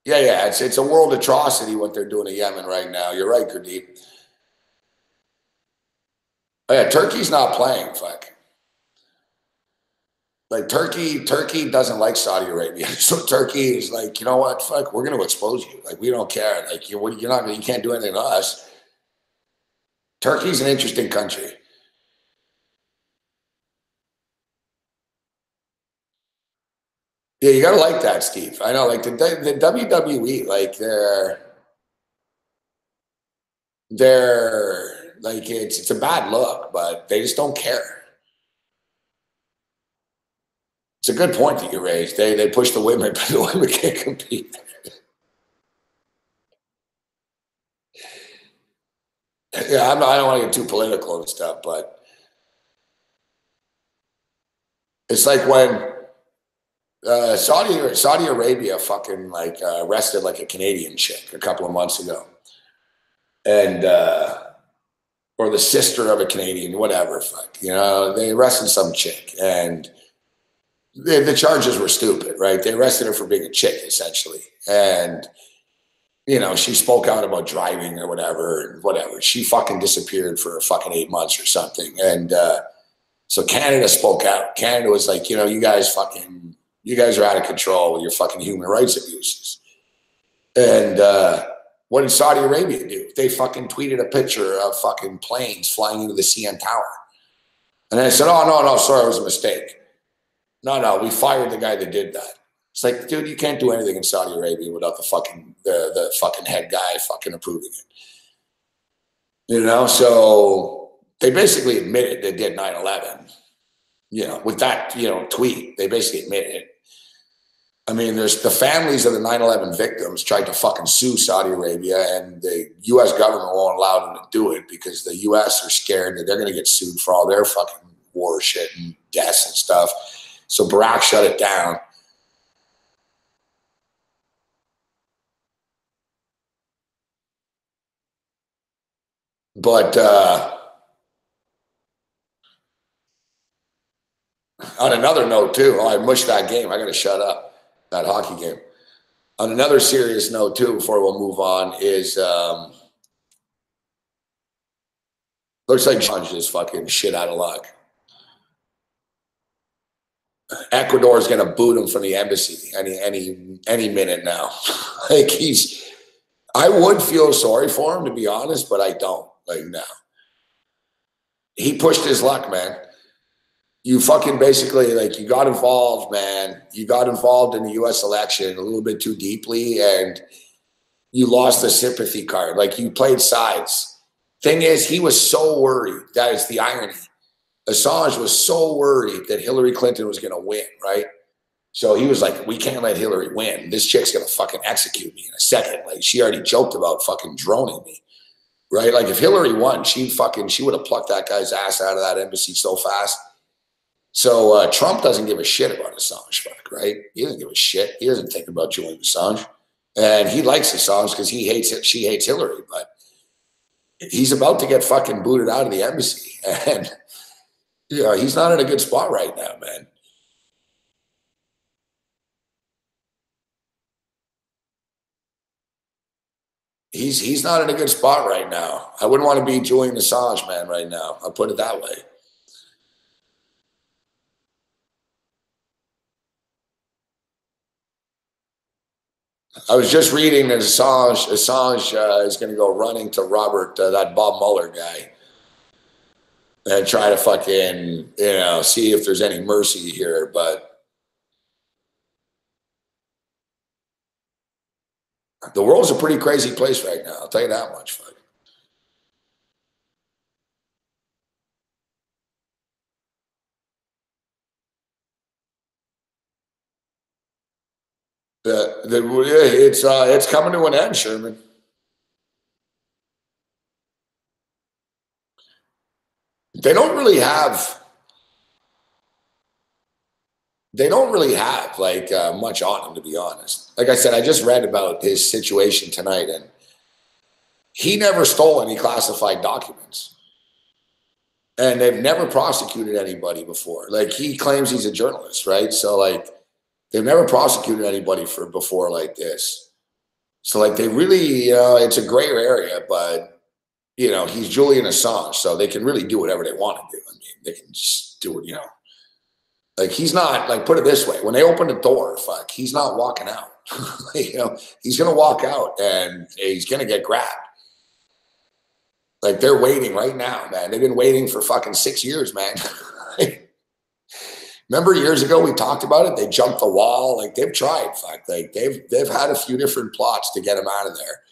yeah, it's a world atrocity what they're doing in Yemen right now. You're right, Gurdeep. Oh, yeah, Turkey's not playing, fuck. Like Turkey doesn't like Saudi Arabia. So Turkey is like, you know what, fuck, we're going to expose you. Like, we don't care. Like, you can't do anything to us. Turkey's an interesting country. Yeah, you gotta like that, Steve. I know, like the WWE, like they're like it's a bad look, but they just don't care. It's a good point that you raised. They push the women, but the women can't compete. Yeah, I don't want to get too political and stuff, but it's like when Saudi Arabia fucking like arrested like a Canadian chick a couple of months ago, and or the sister of a Canadian, whatever, fuck, you know, they arrested some chick, and the charges were stupid, right? They arrested her for being a chick, essentially, and you know, she spoke out about driving or whatever. She fucking disappeared for fucking 8 months or something, and so Canada spoke out. Canada was like, you know, you guys are out of control with your fucking human rights abuses. And what did Saudi Arabia do? They fucking tweeted a picture of fucking planes flying into the CN Tower. And then I said, oh, no, sorry, it was a mistake. No, we fired the guy that did that. It's like, dude, you can't do anything in Saudi Arabia without the fucking head guy fucking approving it. You know, so they basically admitted they did 9/11. You know, with that, tweet, they basically admitted it. I mean, there's the families of the 9/11 victims tried to fucking sue Saudi Arabia, and the U.S. government won't allow them to do it because the U.S. are scared that they're going to get sued for all their fucking war shit and deaths and stuff. So Barack shut it down. But on another note, too, I mushed that game. I got to shut up, that hockey game. On another serious note, too, before we'll move on, is looks like John's just fucking shit out of luck. Ecuador is going to boot him from the embassy any minute now. Like I would feel sorry for him, to be honest, but I don't. Like, now he pushed his luck, man. You fucking basically, like, you got involved, man. You got involved in the U.S. election a little bit too deeply, and you lost the sympathy card. Like, you played sides. Thing is, he was so worried. That is the irony. Assange was so worried that Hillary Clinton was going to win, right? So he was like, we can't let Hillary win. This chick's going to fucking execute me in a second. Like, she already joked about fucking droning me, right? Like, if Hillary won, she would have plucked that guy's ass out of that embassy so fast. So Trump doesn't give a shit about Assange, right? He doesn't give a shit. He doesn't think about Julian Assange. And he likes Assange because she hates Hillary. But he's about to get fucking booted out of the embassy. And, he's not in a good spot right now, man. He's not in a good spot right now. I wouldn't want to be Julian Assange, man, right now. I'll put it that way. I was just reading that Assange is going to go running to Robert, that Bob Mueller guy, and try to fucking, see if there's any mercy here. But the world's a pretty crazy place right now. I'll tell you that much, fuck. It's coming to an end, Sherman. They don't really have like much on him, to be honest. Like I said, I just read about his situation tonight, and he never stole any classified documents, and they've never prosecuted anybody before. Like, he claims he's a journalist, right? So, like, they've never prosecuted anybody before like this. So, like, they really, it's a gray area, but, he's Julian Assange, so they can really do whatever they want to do. I mean, they can just do it, Like, he's not, like, put it this way. When they open the door, fuck, he's not walking out. He's going to walk out, and he's going to get grabbed. Like, they're waiting right now, man. They've been waiting for fucking 6 years, man. Remember years ago we talked about it? They jumped the wall. Like, they've tried. Fuck, like they've had a few different plots to get him out of there.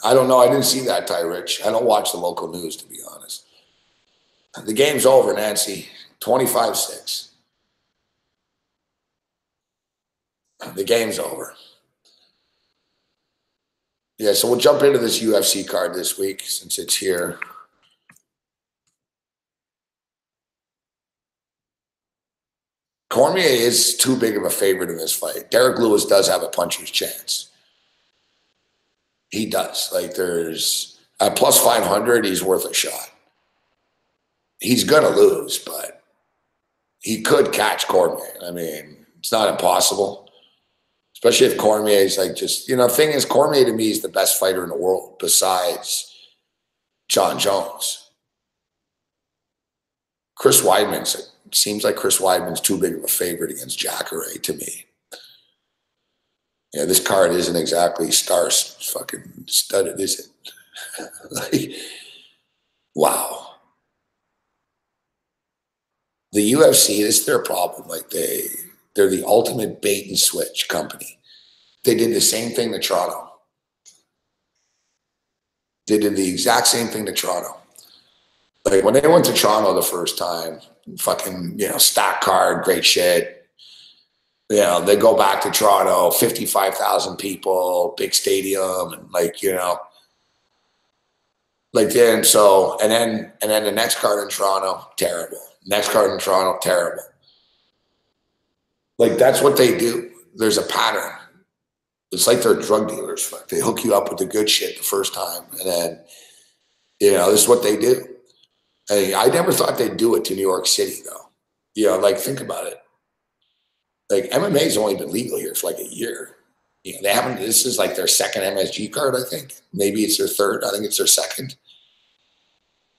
I don't know. I didn't see that, Ty Rich. I don't watch the local news, to be honest. The game's over, Nancy. 25-6. The game's over. Yeah, so we'll jump into this UFC card this week since it's here. Cormier is too big of a favorite in this fight. Derek Lewis does have a puncher's chance. He does. Like, there's at plus 500, he's worth a shot. He's going to lose, but he could catch Cormier. I mean, it's not impossible, especially if Cormier is like just, the thing is, Cormier to me is the best fighter in the world besides John Jones. Chris Weidman, it seems like Chris Weidman's too big of a favorite against Jacare to me. Yeah, this card isn't exactly fucking studded, is it? Like, wow. The UFC, this is their problem. Like they're the ultimate bait and switch company. They did the same thing to Toronto. They did the exact same thing to Toronto. Like when they went to Toronto the first time, fucking, stack card, great shit. They go back to Toronto, 55,000 people, big stadium, and then the next card in Toronto, terrible. Next card in Toronto, terrible. Like that's what they do. There's a pattern. It's like they're drug dealers. They hook you up with the good shit the first time, and then this is what they do. I never thought they'd do it to New York City though. Think about it. Like MMA's only been legal here for like a year. They haven't. This is like their second MSG card, I think. Maybe it's their third. I think it's their second.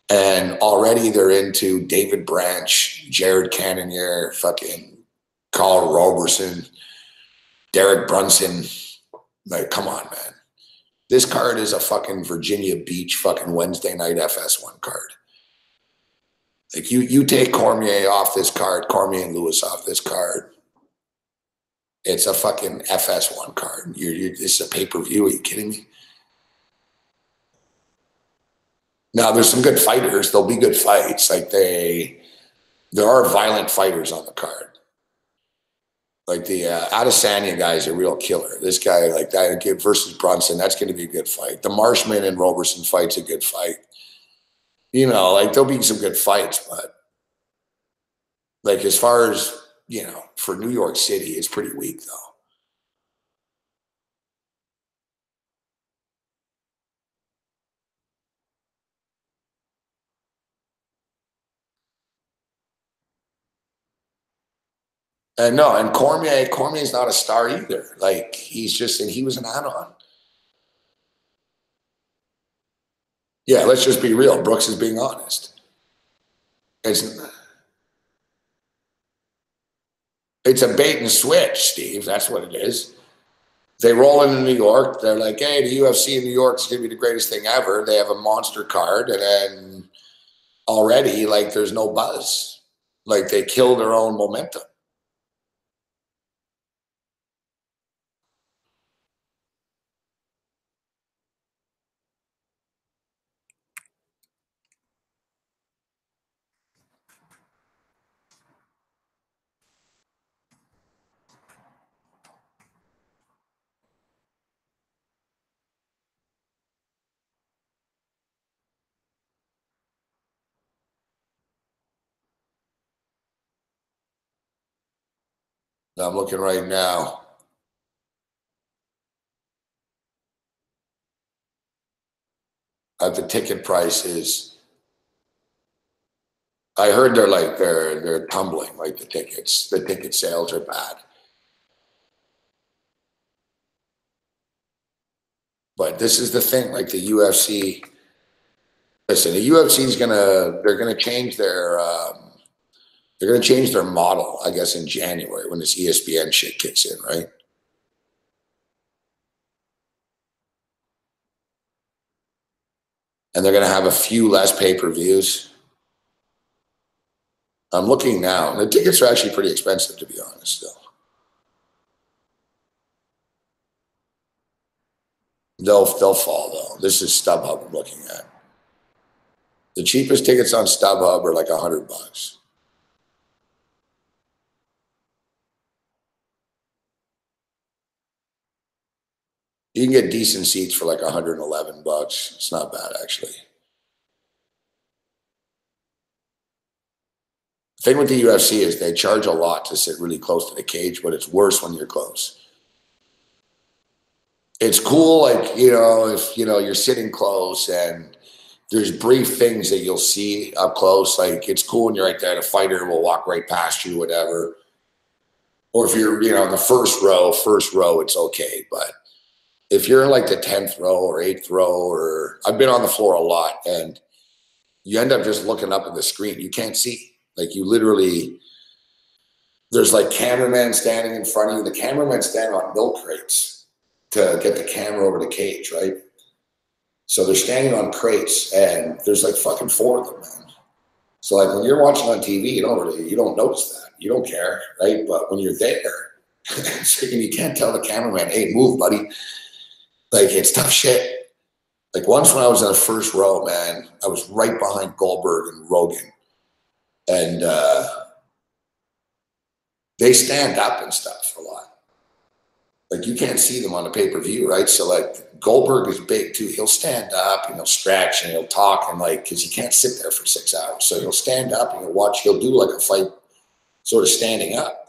And already they're into David Branch, Jared Cannonier, fucking Carl Roberson, Derek Brunson. Like, come on, man. This card is a fucking Virginia Beach fucking Wednesday night FS1 card. Like you take Cormier off this card, Cormier and Lewis off this card. It's a fucking FS1 card. This is a pay-per-view. Are you kidding me? Now, there's some good fighters. There'll be good fights. Like there are violent fighters on the card. Like the Adesanya guy is a real killer. This guy, like that versus Brunson, that's going to be a good fight. The Marshman and Roberson fight's a good fight. There'll be some good fights, but like as far as, for New York City, it's pretty weak though. And Cormier's not a star either. Like he was an add-on. Yeah, let's just be real. Brooks is being honest. It's a bait and switch, Steve. That's what it is. They roll into New York. They're like, hey, the UFC in New York is going to be the greatest thing ever. They have a monster card. And then already, like, there's no buzz. Like, they kill their own momentum. I'm looking right now. At the ticket prices. I heard they're tumbling, like the ticket sales are bad. But this is the thing, like the UFC. Listen, the UFC is they're gonna change their model, I guess, in January when this ESPN shit kicks in, right? And they're gonna have a few less pay-per-views. I'm looking now. The tickets are actually pretty expensive, to be honest, still. They'll fall though. This is StubHub I'm looking at. The cheapest tickets on StubHub are like $100. You can get decent seats for like $111. It's not bad, actually. The thing with the UFC is they charge a lot to sit really close to the cage, but it's worse when you're close. It's cool, like, if, you're sitting close and there's brief things that you'll see up close. Like, it's cool when you're right there. The fighter will walk right past you, whatever. Or if you're, in the first row, it's okay. But if you're in like the 10th row or 8th row, or I've been on the floor a lot, and you end up just looking up at the screen. You can't see. Like, you literally, there's like cameramen standing in front of you. The cameramen stand on milk crates to get the camera over the cage, right? So they're standing on crates, and there's like fucking 4 of them, man. So like when you're watching on TV, you don't notice that. You don't care, right? But when you're there, you can't tell the cameraman, hey, move, buddy. Like, it's tough shit. Like once when I was in the first row, man, I was right behind Goldberg and Rogan. And they stand up and stuff a lot. Like you can't see them on the pay-per-view, right? So like Goldberg is big too. He'll stand up and he'll stretch and he'll talk and like, cause you can't sit there for 6 hours. So he'll stand up and he'll do like a fight sort of standing up.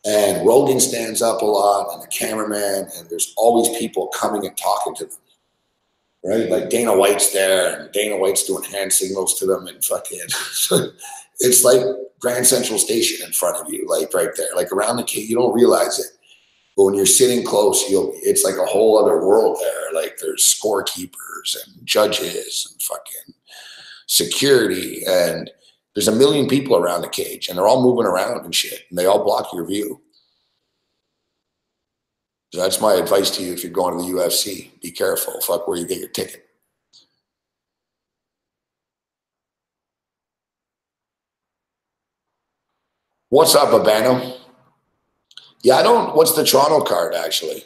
And Rogan stands up a lot and the cameraman, and there's always people coming and talking to them, right? Like Dana White's there and Dana White's doing hand signals to them and fucking, it's like Grand Central Station in front of you, like right there, like around the cage. You don't realize it. But when you're sitting close, it's like a whole other world there. Like there's scorekeepers and judges and fucking security. And there's a million people around the cage and they're all moving around and shit. And they all block your view. So that's my advice to you if you're going to the UFC. Be careful. Fuck where you get your ticket. What's up, Abano? Yeah, what's the Toronto card, actually?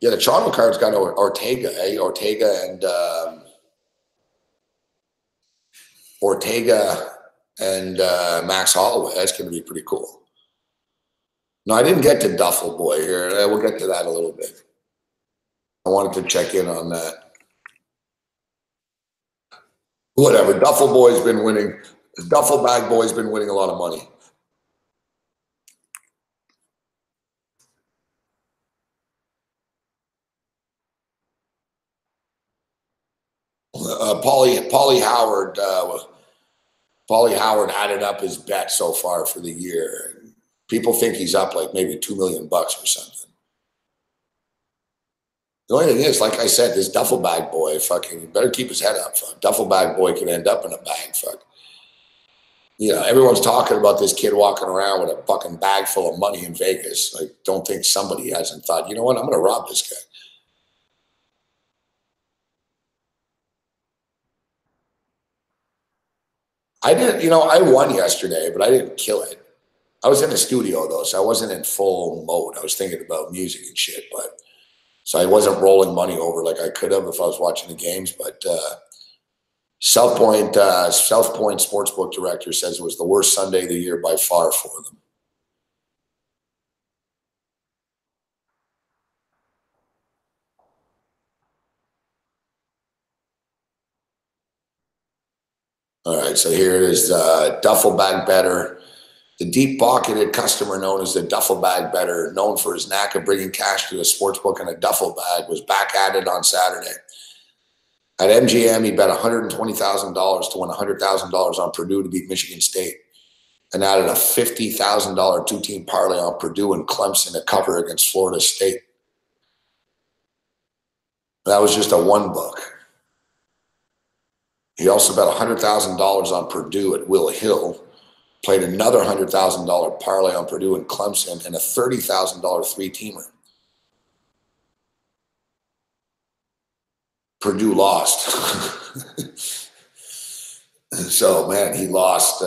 Yeah, the Toronto card's got Ortega, Ortega and Max Holloway. That's going to be pretty cool. No, I didn't get to Duffel Boy here. We'll get to that a little bit. I wanted to check in on that. Whatever. Duffel Boy's been winning. Duffel Bag Boy's been winning a lot of money. Paulie Howard added up his bet so far for the year. People think he's up like maybe $2 million or something. The only thing is, like I said, this Duffel Bag Boy, fucking better keep his head up. Fuck. Duffel Bag Boy could end up in a bag. Fuck. You know, everyone's talking about this kid walking around with a fucking bag full of money in Vegas. Like, don't think somebody hasn't thought, you know what, I'm going to rob this guy. I didn't, I won yesterday, but I didn't kill it. I was in the studio though, so I wasn't in full mode. I was thinking about music and shit, but so I wasn't rolling money over like I could have if I was watching the games. But South Point Sportsbook director says it was the worst Sunday of the year by far for them. All right, so here it is, Duffel Bag Better. The deep-pocketed customer known as the Duffel Bag Better, known for his knack of bringing cash to the sportsbook in a duffel bag, was back at it on Saturday. At MGM, he bet $120,000 to win $100,000 on Purdue to beat Michigan State, and added a $50,000 two-team parlay on Purdue and Clemson to cover against Florida State. That was just a one book. He also bet $100,000 on Purdue at Will Hill, played another $100,000 parlay on Purdue and Clemson, and a $30,000 three-teamer. Purdue lost. So, man, he lost,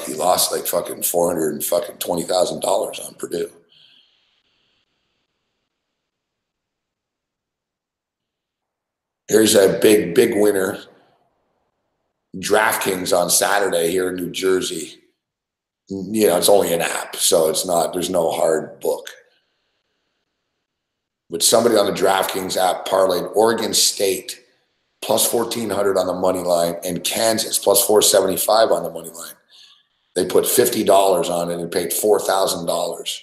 he lost like fucking $420,000 on Purdue. Here's a big winner. DraftKings on Saturday here in New Jersey. It's only an app, so there's no hard book. But somebody on the DraftKings app parlayed Oregon State plus 1,400 on the money line and Kansas plus 475 on the money line. They put $50 on it and paid $4,000.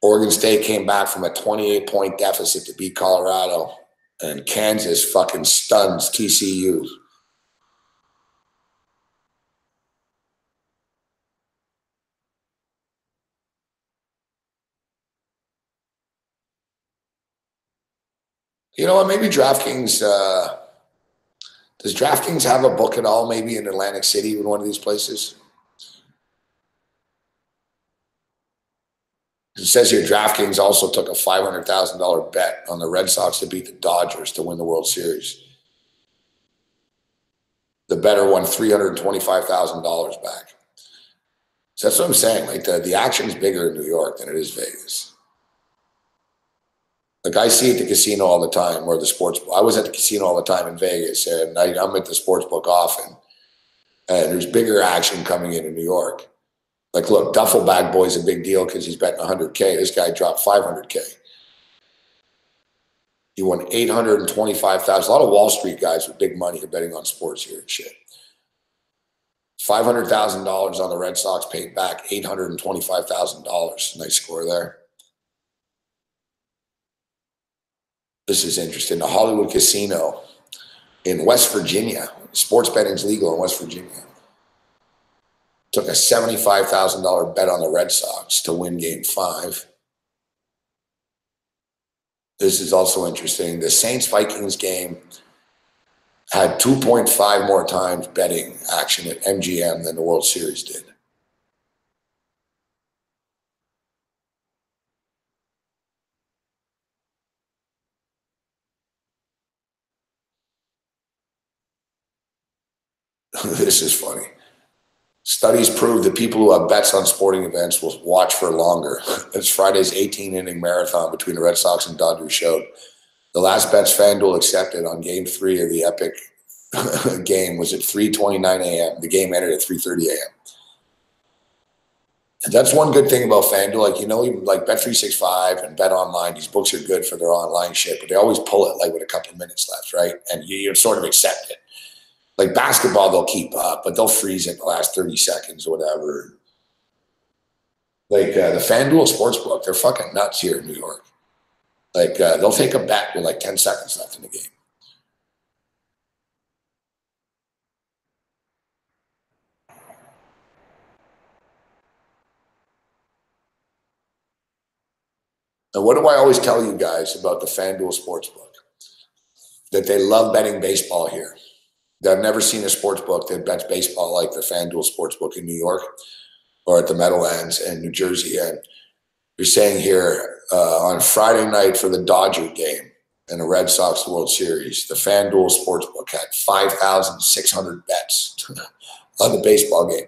Oregon State came back from a 28-point deficit to beat Colorado, and Kansas fucking stuns TCU. You know what? Maybe DraftKings. Does DraftKings have a book at all? Maybe in Atlantic City, in one of these places. It says here DraftKings also took a $500,000 bet on the Red Sox to beat the Dodgers to win the World Series. The better won $325,000 back. So that's what I'm saying. Like the action is bigger in New York than it is Vegas. Like I see at the casino all the time, or the sports. I was at the casino all the time in Vegas, and I'm at the sports book often. And there's bigger action coming in New York. Like, look, Duffel Bag Boy's a big deal because he's betting 100K. This guy dropped 500K. He won 825,000. A lot of Wall Street guys with big money are betting on sports here and shit. $500,000 on the Red Sox, paid back $825,000. Nice score there. This is interesting. The Hollywood Casino in West Virginia. Sports betting's legal in West Virginia. Took a $75,000 bet on the Red Sox to win Game 5. This is also interesting. The Saints-Vikings game had 2.5 more times betting action at MGM than the World Series did. This is funny. Studies prove that people who have bets on sporting events will watch for longer. As Friday's 18-inning marathon between the Red Sox and Dodgers showed, the last bets FanDuel accepted on Game 3 of the epic game was at 3:29 a.m. The game ended at 3:30 a.m. And that's one good thing about FanDuel. Like, even like Bet365 and Bet Online, these books are good for their online shit, but they always pull it like with a couple of minutes left, right? And you sort of accept it. Like basketball, they'll keep up, but they'll freeze it the last 30 seconds or whatever. Like the FanDuel Sportsbook, they're fucking nuts here in New York. Like they'll take a bet with like 10 seconds left in the game. And what do I always tell you guys about the FanDuel Sportsbook? That they love betting baseball here. I've never seen a sports book that bets baseball like the FanDuel Sportsbook in New York or at the Meadowlands in New Jersey. And you're saying here on Friday night for the Dodger game and the Red Sox World Series, the FanDuel Sportsbook had 5,600 bets on the baseball game.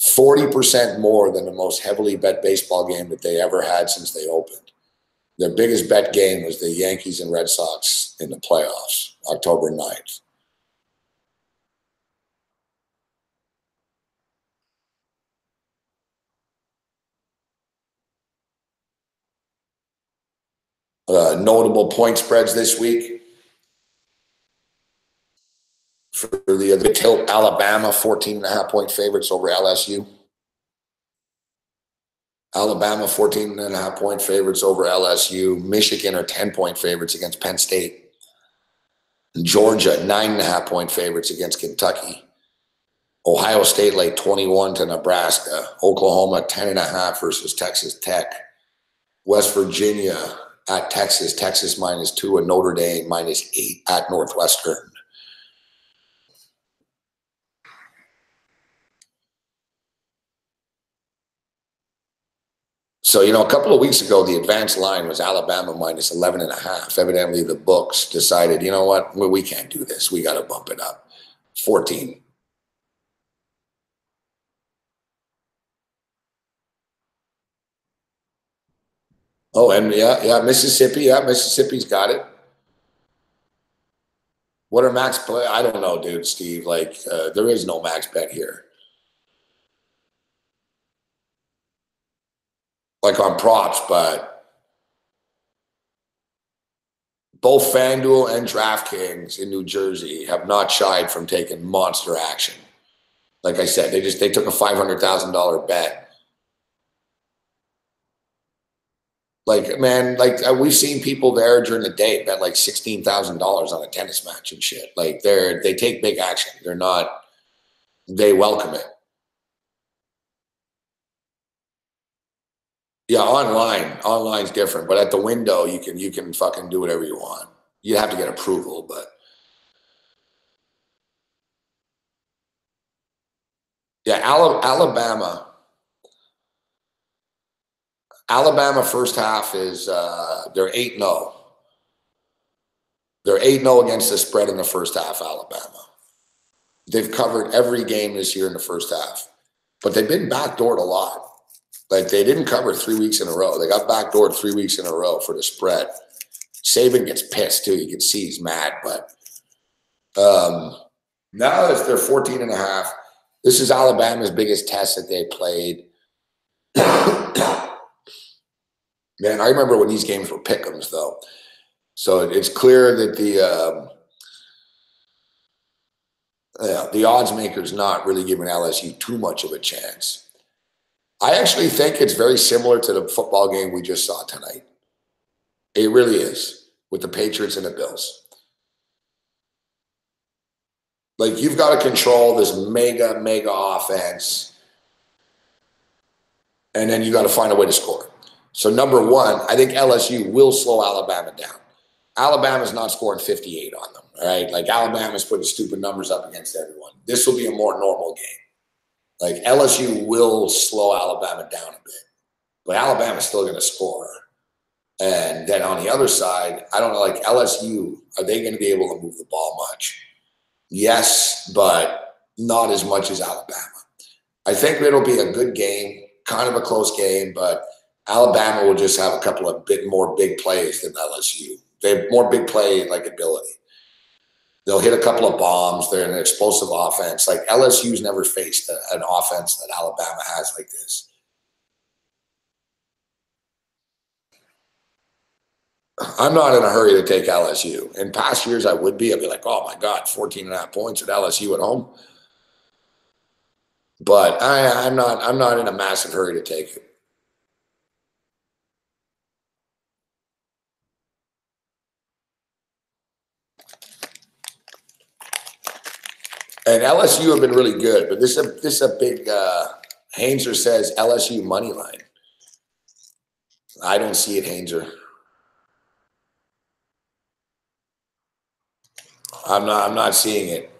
40% more than the most heavily bet baseball game that they ever had since they opened. Their biggest bet game was the Yankees and Red Sox in the playoffs, October 9th. Notable point spreads this week. For the tilt, Alabama, 14.5-point favorites over LSU. Alabama, 14.5-point favorites over LSU. Michigan are 10-point favorites against Penn State. Georgia, 9.5-point favorites against Kentucky. Ohio State laid 21 to Nebraska. Oklahoma, 10.5 versus Texas Tech. West Virginia at Texas, Texas -2, and Notre Dame -8 at Northwestern. So, a couple of weeks ago, the advanced line was Alabama -11.5. Evidently, the books decided, you know what, we can't do this. We got to bump it up. 14. Oh, and Mississippi. Yeah, Mississippi's got it. What are max play? I don't know, dude, Steve. Like, there is no max bet here. Like on props, but both FanDuel and DraftKings in New Jersey have not shied from taking monster action. Like I said, they took a $500,000 bet. Like, man, we've seen people there during the day bet like $16,000 on a tennis match and shit. Like they take big action. They welcome it. Yeah, online's different, but at the window you can fucking do whatever you want. You have to get approval, but yeah, Alabama first half is they're 8-0. They're 8-0 against the spread in the first half, Alabama. They've covered every game this year in the first half, but they've been backdoored a lot. Like they didn't cover 3 weeks in a row. They got backdoored 3 weeks in a row for the spread. Saban gets pissed too. You can see he's mad, but now that they're 14.5, this is Alabama's biggest test that they played. Man, I remember when these games were pick'ems though. So it's clear that the odds maker's not really giving LSU too much of a chance. I actually think it's very similar to the football game we just saw tonight. It really is, with the Patriots and the Bills. Like, you've got to control this mega offense, and then you got to find a way to score. So, number one, I think LSU will slow Alabama down. Alabama's not scoring 58 on them, all right? Like, Alabama's putting stupid numbers up against everyone. This will be a more normal game. Like, LSU will slow Alabama down a bit, but Alabama's still going to score. And then on the other side, I don't know, like LSU, are they going to be able to move the ball much? Yes, but not as much as Alabama. I think it'll be a good game, kind of a close game, but Alabama will just have a couple of bit more big plays than LSU. They have more big play like ability. They'll hit a couple of bombs. They're an explosive offense. Like LSU's never faced an offense that Alabama has like this. I'm not in a hurry to take LSU. In past years, I would be. I'd be like, oh, my God, 14.5 points at LSU at home. But I'm not in a massive hurry to take it. And LSU have been really good. But this is a big Hainzer says LSU money line. I don't see it, Hainzer. I'm not seeing it.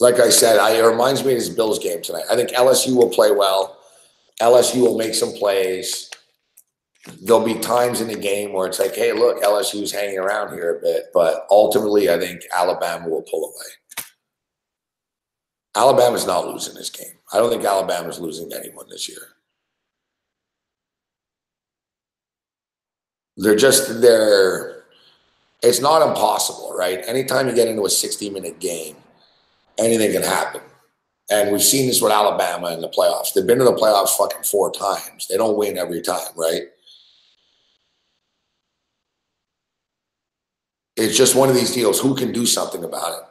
Like I said, it reminds me of this Bills game tonight. I think LSU will play well. LSU will make some plays. There'll be times in the game where it's like, hey, look, LSU's hanging around here a bit. But ultimately, I think Alabama will pull away. Alabama's not losing this game. I don't think Alabama's losing to anyone this year. It's not impossible, right? Anytime you get into a 60-minute game, anything can happen. And we've seen this with Alabama in the playoffs. They've been to the playoffs fucking 4 times. They don't win every time, right? It's just one of these deals. Who can do something about it?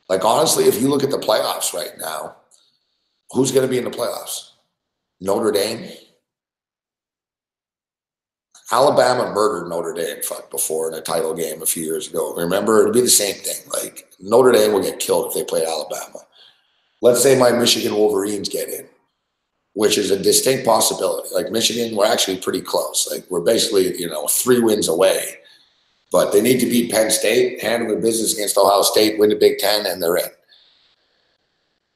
Like, honestly, if you look at the playoffs right now, who's going to be in the playoffs? Notre Dame? Alabama murdered Notre Dame before in a title game a few years ago. Remember, it'd be the same thing. Like, Notre Dame will get killed if they played Alabama. Let's say my Michigan Wolverines get in, which is a distinct possibility. Like, Michigan, we're actually pretty close. Like, we're basically, 3 wins away. But they need to beat Penn State, handle their business against Ohio State, win the Big Ten, and they're in.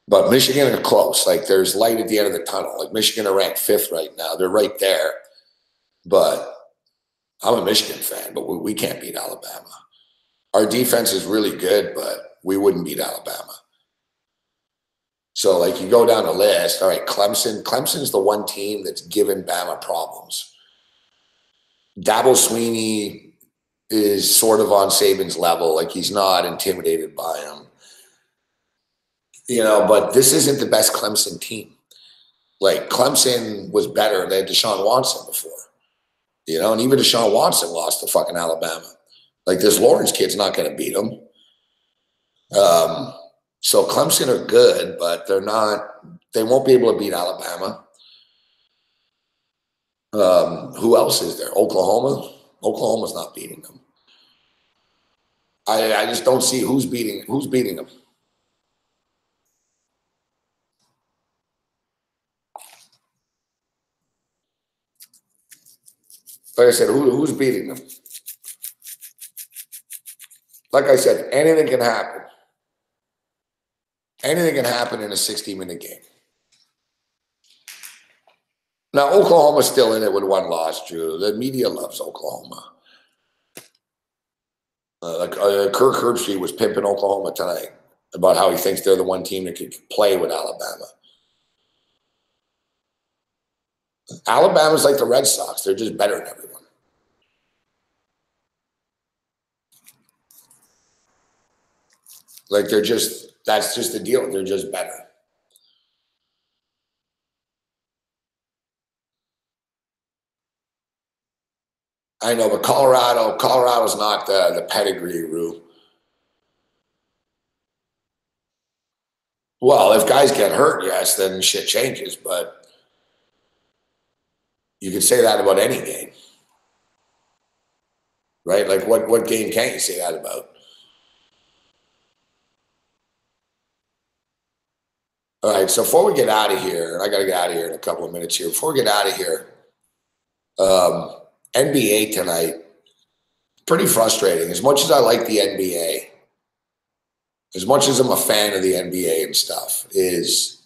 But Michigan are close. Like, there's light at the end of the tunnel. Like, Michigan are ranked 5th right now. They're right there. But I'm a Michigan fan, but we can't beat Alabama. Our defense is really good, but we wouldn't beat Alabama. So, like, you go down the list. All right, Clemson. Clemson's the one team that's given Bama problems. Dabo Swinney is sort of on Saban's level. Like, he's not intimidated by him. But this isn't the best Clemson team. Like, Clemson was better. They had Deshaun Watson before. And even Deshaun Watson lost to fucking Alabama. Like, this Lawrence kid's not going to beat him. So Clemson are good, but they won't be able to beat Alabama. Who else is there? Oklahoma? Oklahoma's not beating them. I just don't see who's beating them. Like I said, who's beating them? Like I said, anything can happen. Anything can happen in a 60-minute game. Now, Oklahoma's still in it with 1 loss, Drew. The media loves Oklahoma. Kirk Herbstreit was pimping Oklahoma tonight about how he thinks they're the one team that could play with Alabama. Alabama's like the Red Sox. They're just better than everyone. Like that's just the deal. They're just better. I know, but Colorado's not the pedigree, Rue. Well, if guys get hurt, yes, then shit changes. But you could say that about any game, right? Like what game can't you say that about? All right, so before we get out of here, and I got to get out of here in a couple of minutes here. Before we get out of here, NBA tonight, pretty frustrating. As much as I like the NBA, as much as I'm a fan of the NBA and stuff, it's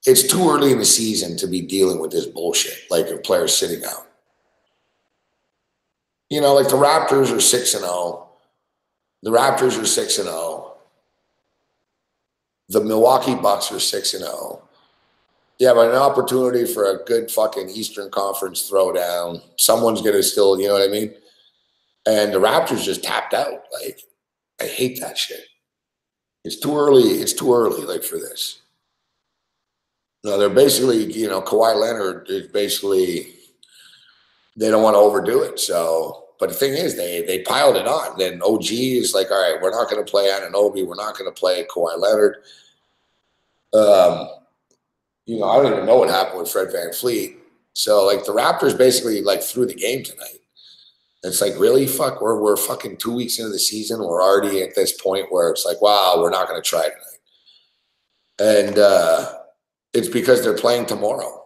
too early in the season to be dealing with this bullshit, like if players sitting out. You know, like the Raptors are 6-0. The Raptors are 6-0. The Milwaukee Bucks are 6-0. Yeah, but an opportunity for a good fucking Eastern Conference throwdown. Someone's going to still, you know what I mean? And the Raptors just tapped out. Like, I hate that shit. It's too early. It's too early, like, for this. No, they're basically, you know, Kawhi Leonard is basically, they don't want to overdo it. So, but the thing is, they piled it on. Then OG is like, all right, we're not going to play Anunoby. We're not going to play Kawhi Leonard. You know, I don't even know what happened with Fred VanVleet. So, like, the Raptors basically, like, threw the game tonight. It's like, really? Fuck, we're fucking 2 weeks into the season. We're already at this point where it's like, wow, we're not going to try tonight. And it's because they're playing tomorrow.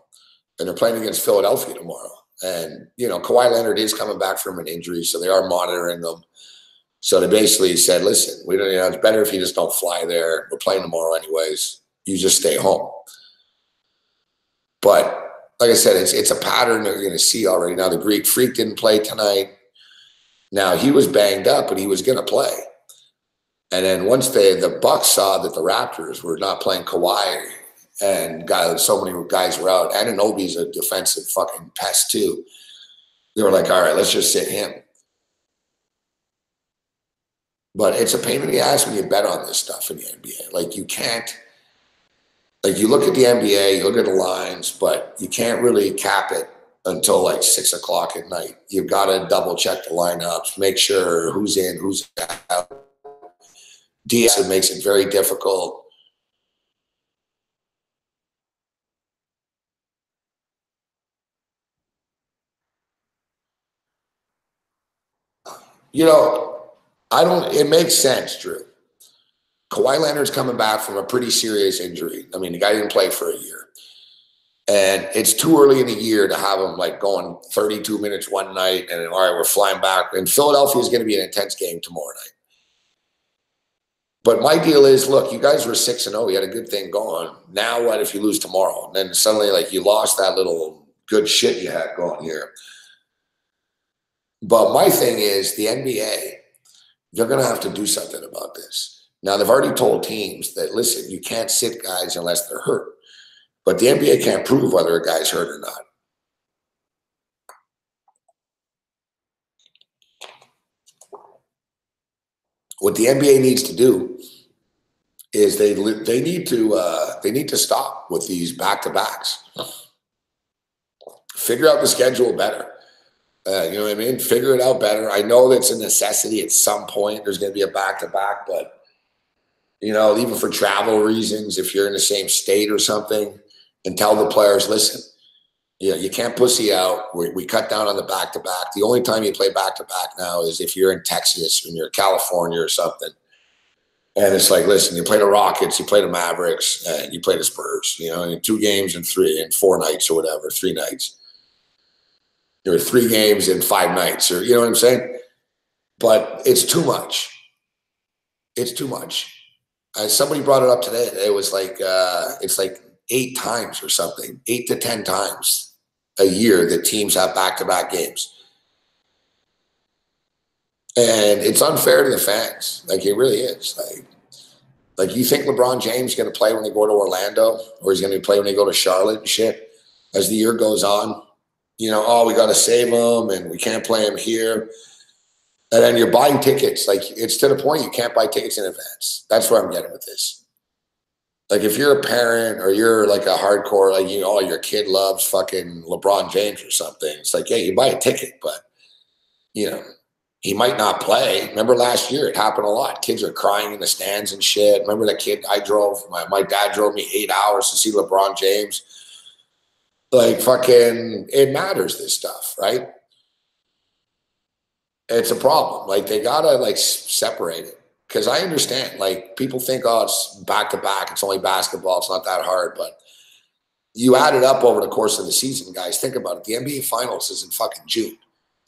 And they're playing against Philadelphia tomorrow. And, you know, Kawhi Leonard is coming back from an injury, so they are monitoring him. So they basically said, listen, we don't, you know, it's better if you just don't fly there. We're playing tomorrow anyways. You just stay home. But like I said, it's a pattern that you're going to see already. Now, the Greek Freak didn't play tonight. Now, he was banged up, but he was going to play. And then once the Bucks saw that the Raptors were not playing Kawhi and so many guys were out, Anunoby's a defensive fucking pest too. They were like, all right, let's just sit him. But it's a pain in the ass when you bet on this stuff in the NBA. Like, you can't. Like, you look at the NBA, you look at the lines, but you can't really cap it until like 6 o'clock at night. You've got to double check the lineups, make sure who's in, who's out. It makes it very difficult. You know, it makes sense, Drew. Kawhi Leonard's coming back from a pretty serious injury. I mean, the guy didn't play for a year. And it's too early in the year to have him like going 32 minutes one night and then, all right, we're flying back. And Philadelphia is going to be an intense game tomorrow night. But my deal is, look, you guys were 6-0. You had a good thing going. Now what if you lose tomorrow? And then suddenly, like, you lost that little good shit you had going here. But my thing is, the NBA, they're going to have to do something about this. Now, they've already told teams that, listen, you can't sit guys unless they're hurt. But the NBA can't prove whether a guy's hurt or not. What the NBA needs to do is they need to stop with these back-to-backs. Figure out the schedule better. You know what I mean? Figure it out better. I know that's a necessity at some point. There's going to be a back-to-back, but, you know, even for travel reasons, if you're in the same state or something, and tell the players, listen, you can't pussy out. We cut down on the back-to-back. The only time you play back-to-back now is if you're in Texas or you're in California or something. And it's like, listen, you play the Rockets, you play the Mavericks, and you play the Spurs, you know, in 2 games and 4 nights or whatever, 3 nights. There were 3 games in 5 nights, or, you know what I'm saying? But it's too much. It's too much. Somebody brought it up today. It was like, it's like 8 times or something, 8 to 10 times a year that teams have back-to-back games. And it's unfair to the fans. Like, it really is. Like you think LeBron James is going to play when they go to Orlando, or he's going to play when they go to Charlotte and shit as the year goes on? You know, oh, we got to save him and we can't play him here. And then you're buying tickets. Like, it's to the point you can't buy tickets in advance. That's where I'm getting with this. Like, if you're a parent or you're like a hardcore, like, you know, your kid loves fucking LeBron James or something, it's like, yeah, you buy a ticket, but, you know, he might not play. Remember last year, it happened a lot. Kids are crying in the stands and shit. Remember that kid I drove, my dad drove me 8 hours to see LeBron James. Like, fucking, it matters, this stuff, right? It's a problem. Like, they gotta like separate it. Because I understand, like, people think, oh, it's back to back, it's only basketball, it's not that hard. But you add it up over the course of the season, guys. Think about it. The NBA Finals is in fucking June.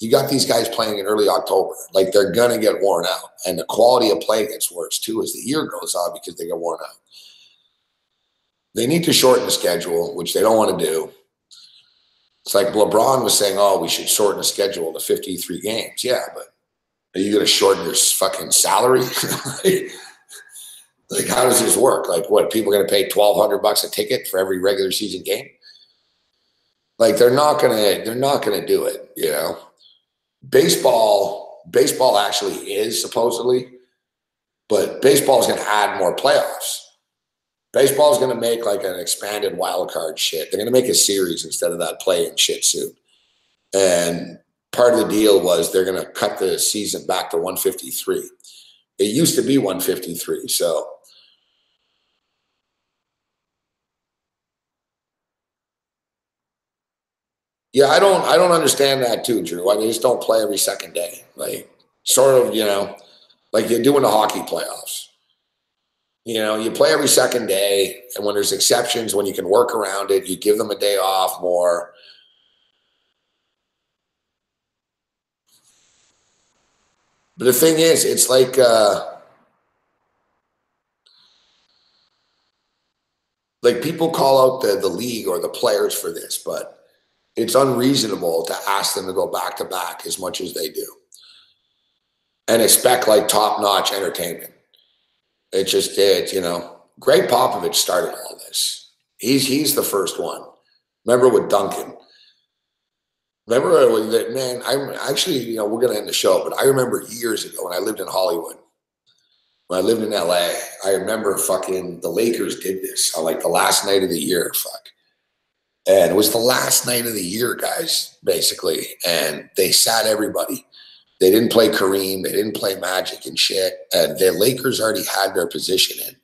You got these guys playing in early October. Like, they're going to get worn out. And the quality of play gets worse, too, as the year goes on because they get worn out. They need to shorten the schedule, which they don't want to do. It's like LeBron was saying, oh, we should shorten the schedule to 53 games. Yeah, but are you going to shorten your fucking salary? Like, how does this work? Like, what, people are going to pay $1,200 a ticket for every regular season game? Like, they're not going to do it, you know? Baseball actually is supposedly, but baseball is going to add more playoffs. Baseball is going to make like an expanded wild card shit. They're going to make a series instead of that play-in shit suit. And part of the deal was they're going to cut the season back to 153. It used to be 153. So yeah, I don't understand that too, Drew. I mean, just don't play every second day. Like, sort of, you know, like you do in the hockey playoffs. You know, you play every second day, and when there's exceptions, when you can work around it, you give them a day off more. But the thing is, it's like people call out the league or the players for this, but it's unreasonable to ask them to go back to back as much as they do and expect like top-notch entertainment. It just did, you know. Greg Popovich started all this. He's the first one. Remember with Duncan. Remember that, man, I'm actually, you know, we're going to end the show, but I remember years ago when I lived in Hollywood, when I lived in LA, I remember fucking the Lakers did this on like the last night of the year, fuck. And it was the last night of the year, guys, basically. And they sat everybody. They didn't play Kareem. They didn't play Magic and shit. And the Lakers already had their position in.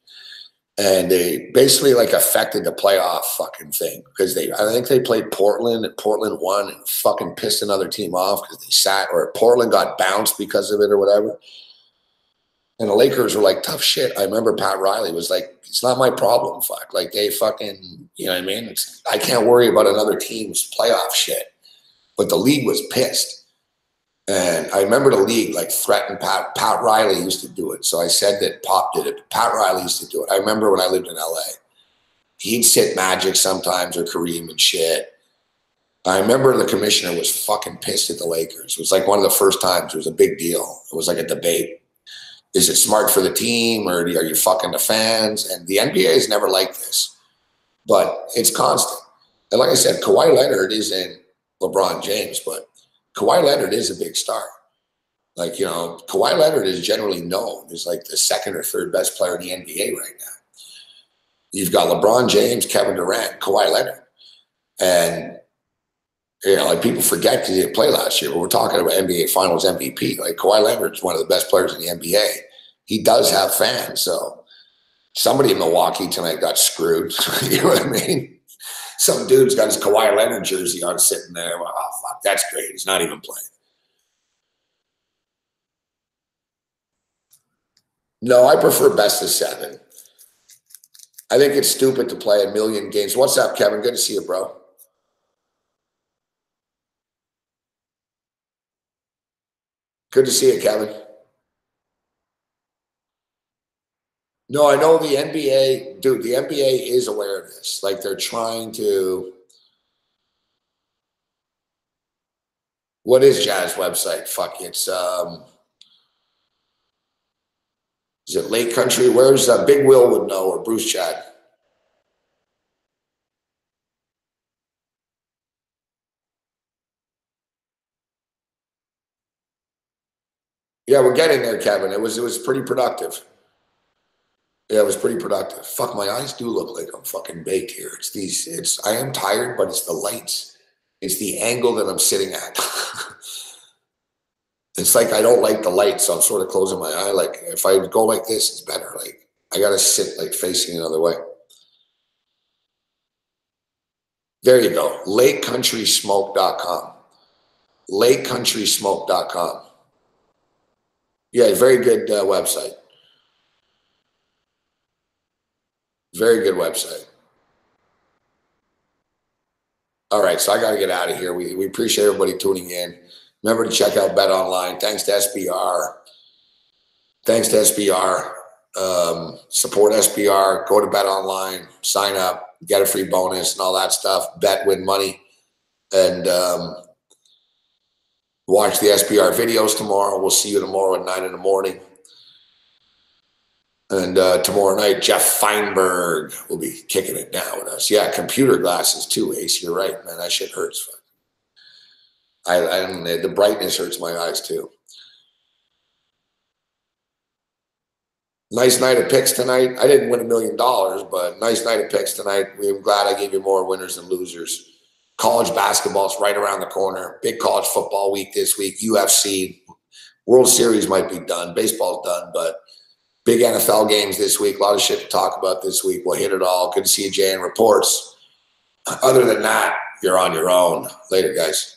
And they basically like affected the playoff fucking thing because I think they played Portland and Portland won and fucking pissed another team off because they sat, or Portland got bounced because of it or whatever. And the Lakers were like, tough shit. I remember Pat Riley was like, it's not my problem, fuck. Like, they fucking, you know what I mean? I can't worry about another team's playoff shit. But the league was pissed. And I remember the league like threatened Pat Riley used to do it. So I said that Pop did it. Pat Riley used to do it. I remember when I lived in LA, he'd sit Magic sometimes or Kareem and shit. I remember the commissioner was fucking pissed at the Lakers. It was like one of the first times it was a big deal. It was like a debate. Is it smart for the team or are you fucking the fans? And the NBA has never liked this, but it's constant. And like I said, Kawhi Leonard isn't LeBron James, but Kawhi Leonard is a big star. Like, you know, Kawhi Leonard is generally known as like the second or third best player in the NBA right now. You've got LeBron James, Kevin Durant, Kawhi Leonard. And, you know, like people forget because he didn't play last year, but we're talking about NBA Finals MVP. Like, Kawhi Leonard's one of the best players in the NBA. He does have fans. So somebody in Milwaukee tonight got screwed. You know what I mean? Some dude's got his Kawhi Leonard jersey on sitting there. Well, oh, fuck, that's great. He's not even playing. No, I prefer best of 7. I think it's stupid to play a million games. What's up, Kevin? Good to see you, bro. Good to see you, Kevin. No, I know the NBA, dude, the NBA is aware of this. Like, they're trying to. What is Jazz website? Fuck, it's Is it Lake Country? Where's Big Will would know, or Bruce Chad? Yeah, we're getting there, Kevin. It was pretty productive. Yeah, it was pretty productive. Fuck, my eyes do look like I'm fucking baked here. I am tired, but it's the lights. It's the angle that I'm sitting at. It's like I don't like the light, so I'm sort of closing my eye. Like if I go like this, it's better. Like I gotta sit like facing another way. There you go. LakeCountrySmoke.com. LakeCountrySmoke.com. Yeah, very good website. Very good website. All right, so I got to get out of here. We appreciate everybody tuning in. Remember to check out Bet Online. Thanks to SBR. Thanks to SBR. Support SBR. Go to Bet Online. Sign up. Get a free bonus and all that stuff. Bet, win money. And watch the SBR videos tomorrow. We'll see you tomorrow at 9 in the morning. And tomorrow night, Jeff Feinberg will be kicking it down with us. Yeah, computer glasses too, Ace. You're right, man. That shit hurts. The brightness hurts my eyes too. Nice night of picks tonight. I didn't win $1 million, but nice night of picks tonight. I'm glad I gave you more winners than losers. College basketball's right around the corner. Big college football week this week. UFC. World Series might be done. Baseball's done, but big NFL games this week. A lot of shit to talk about this week. We'll hit it all. Good to see you, Jay, in reports. Other than that, you're on your own. Later, guys.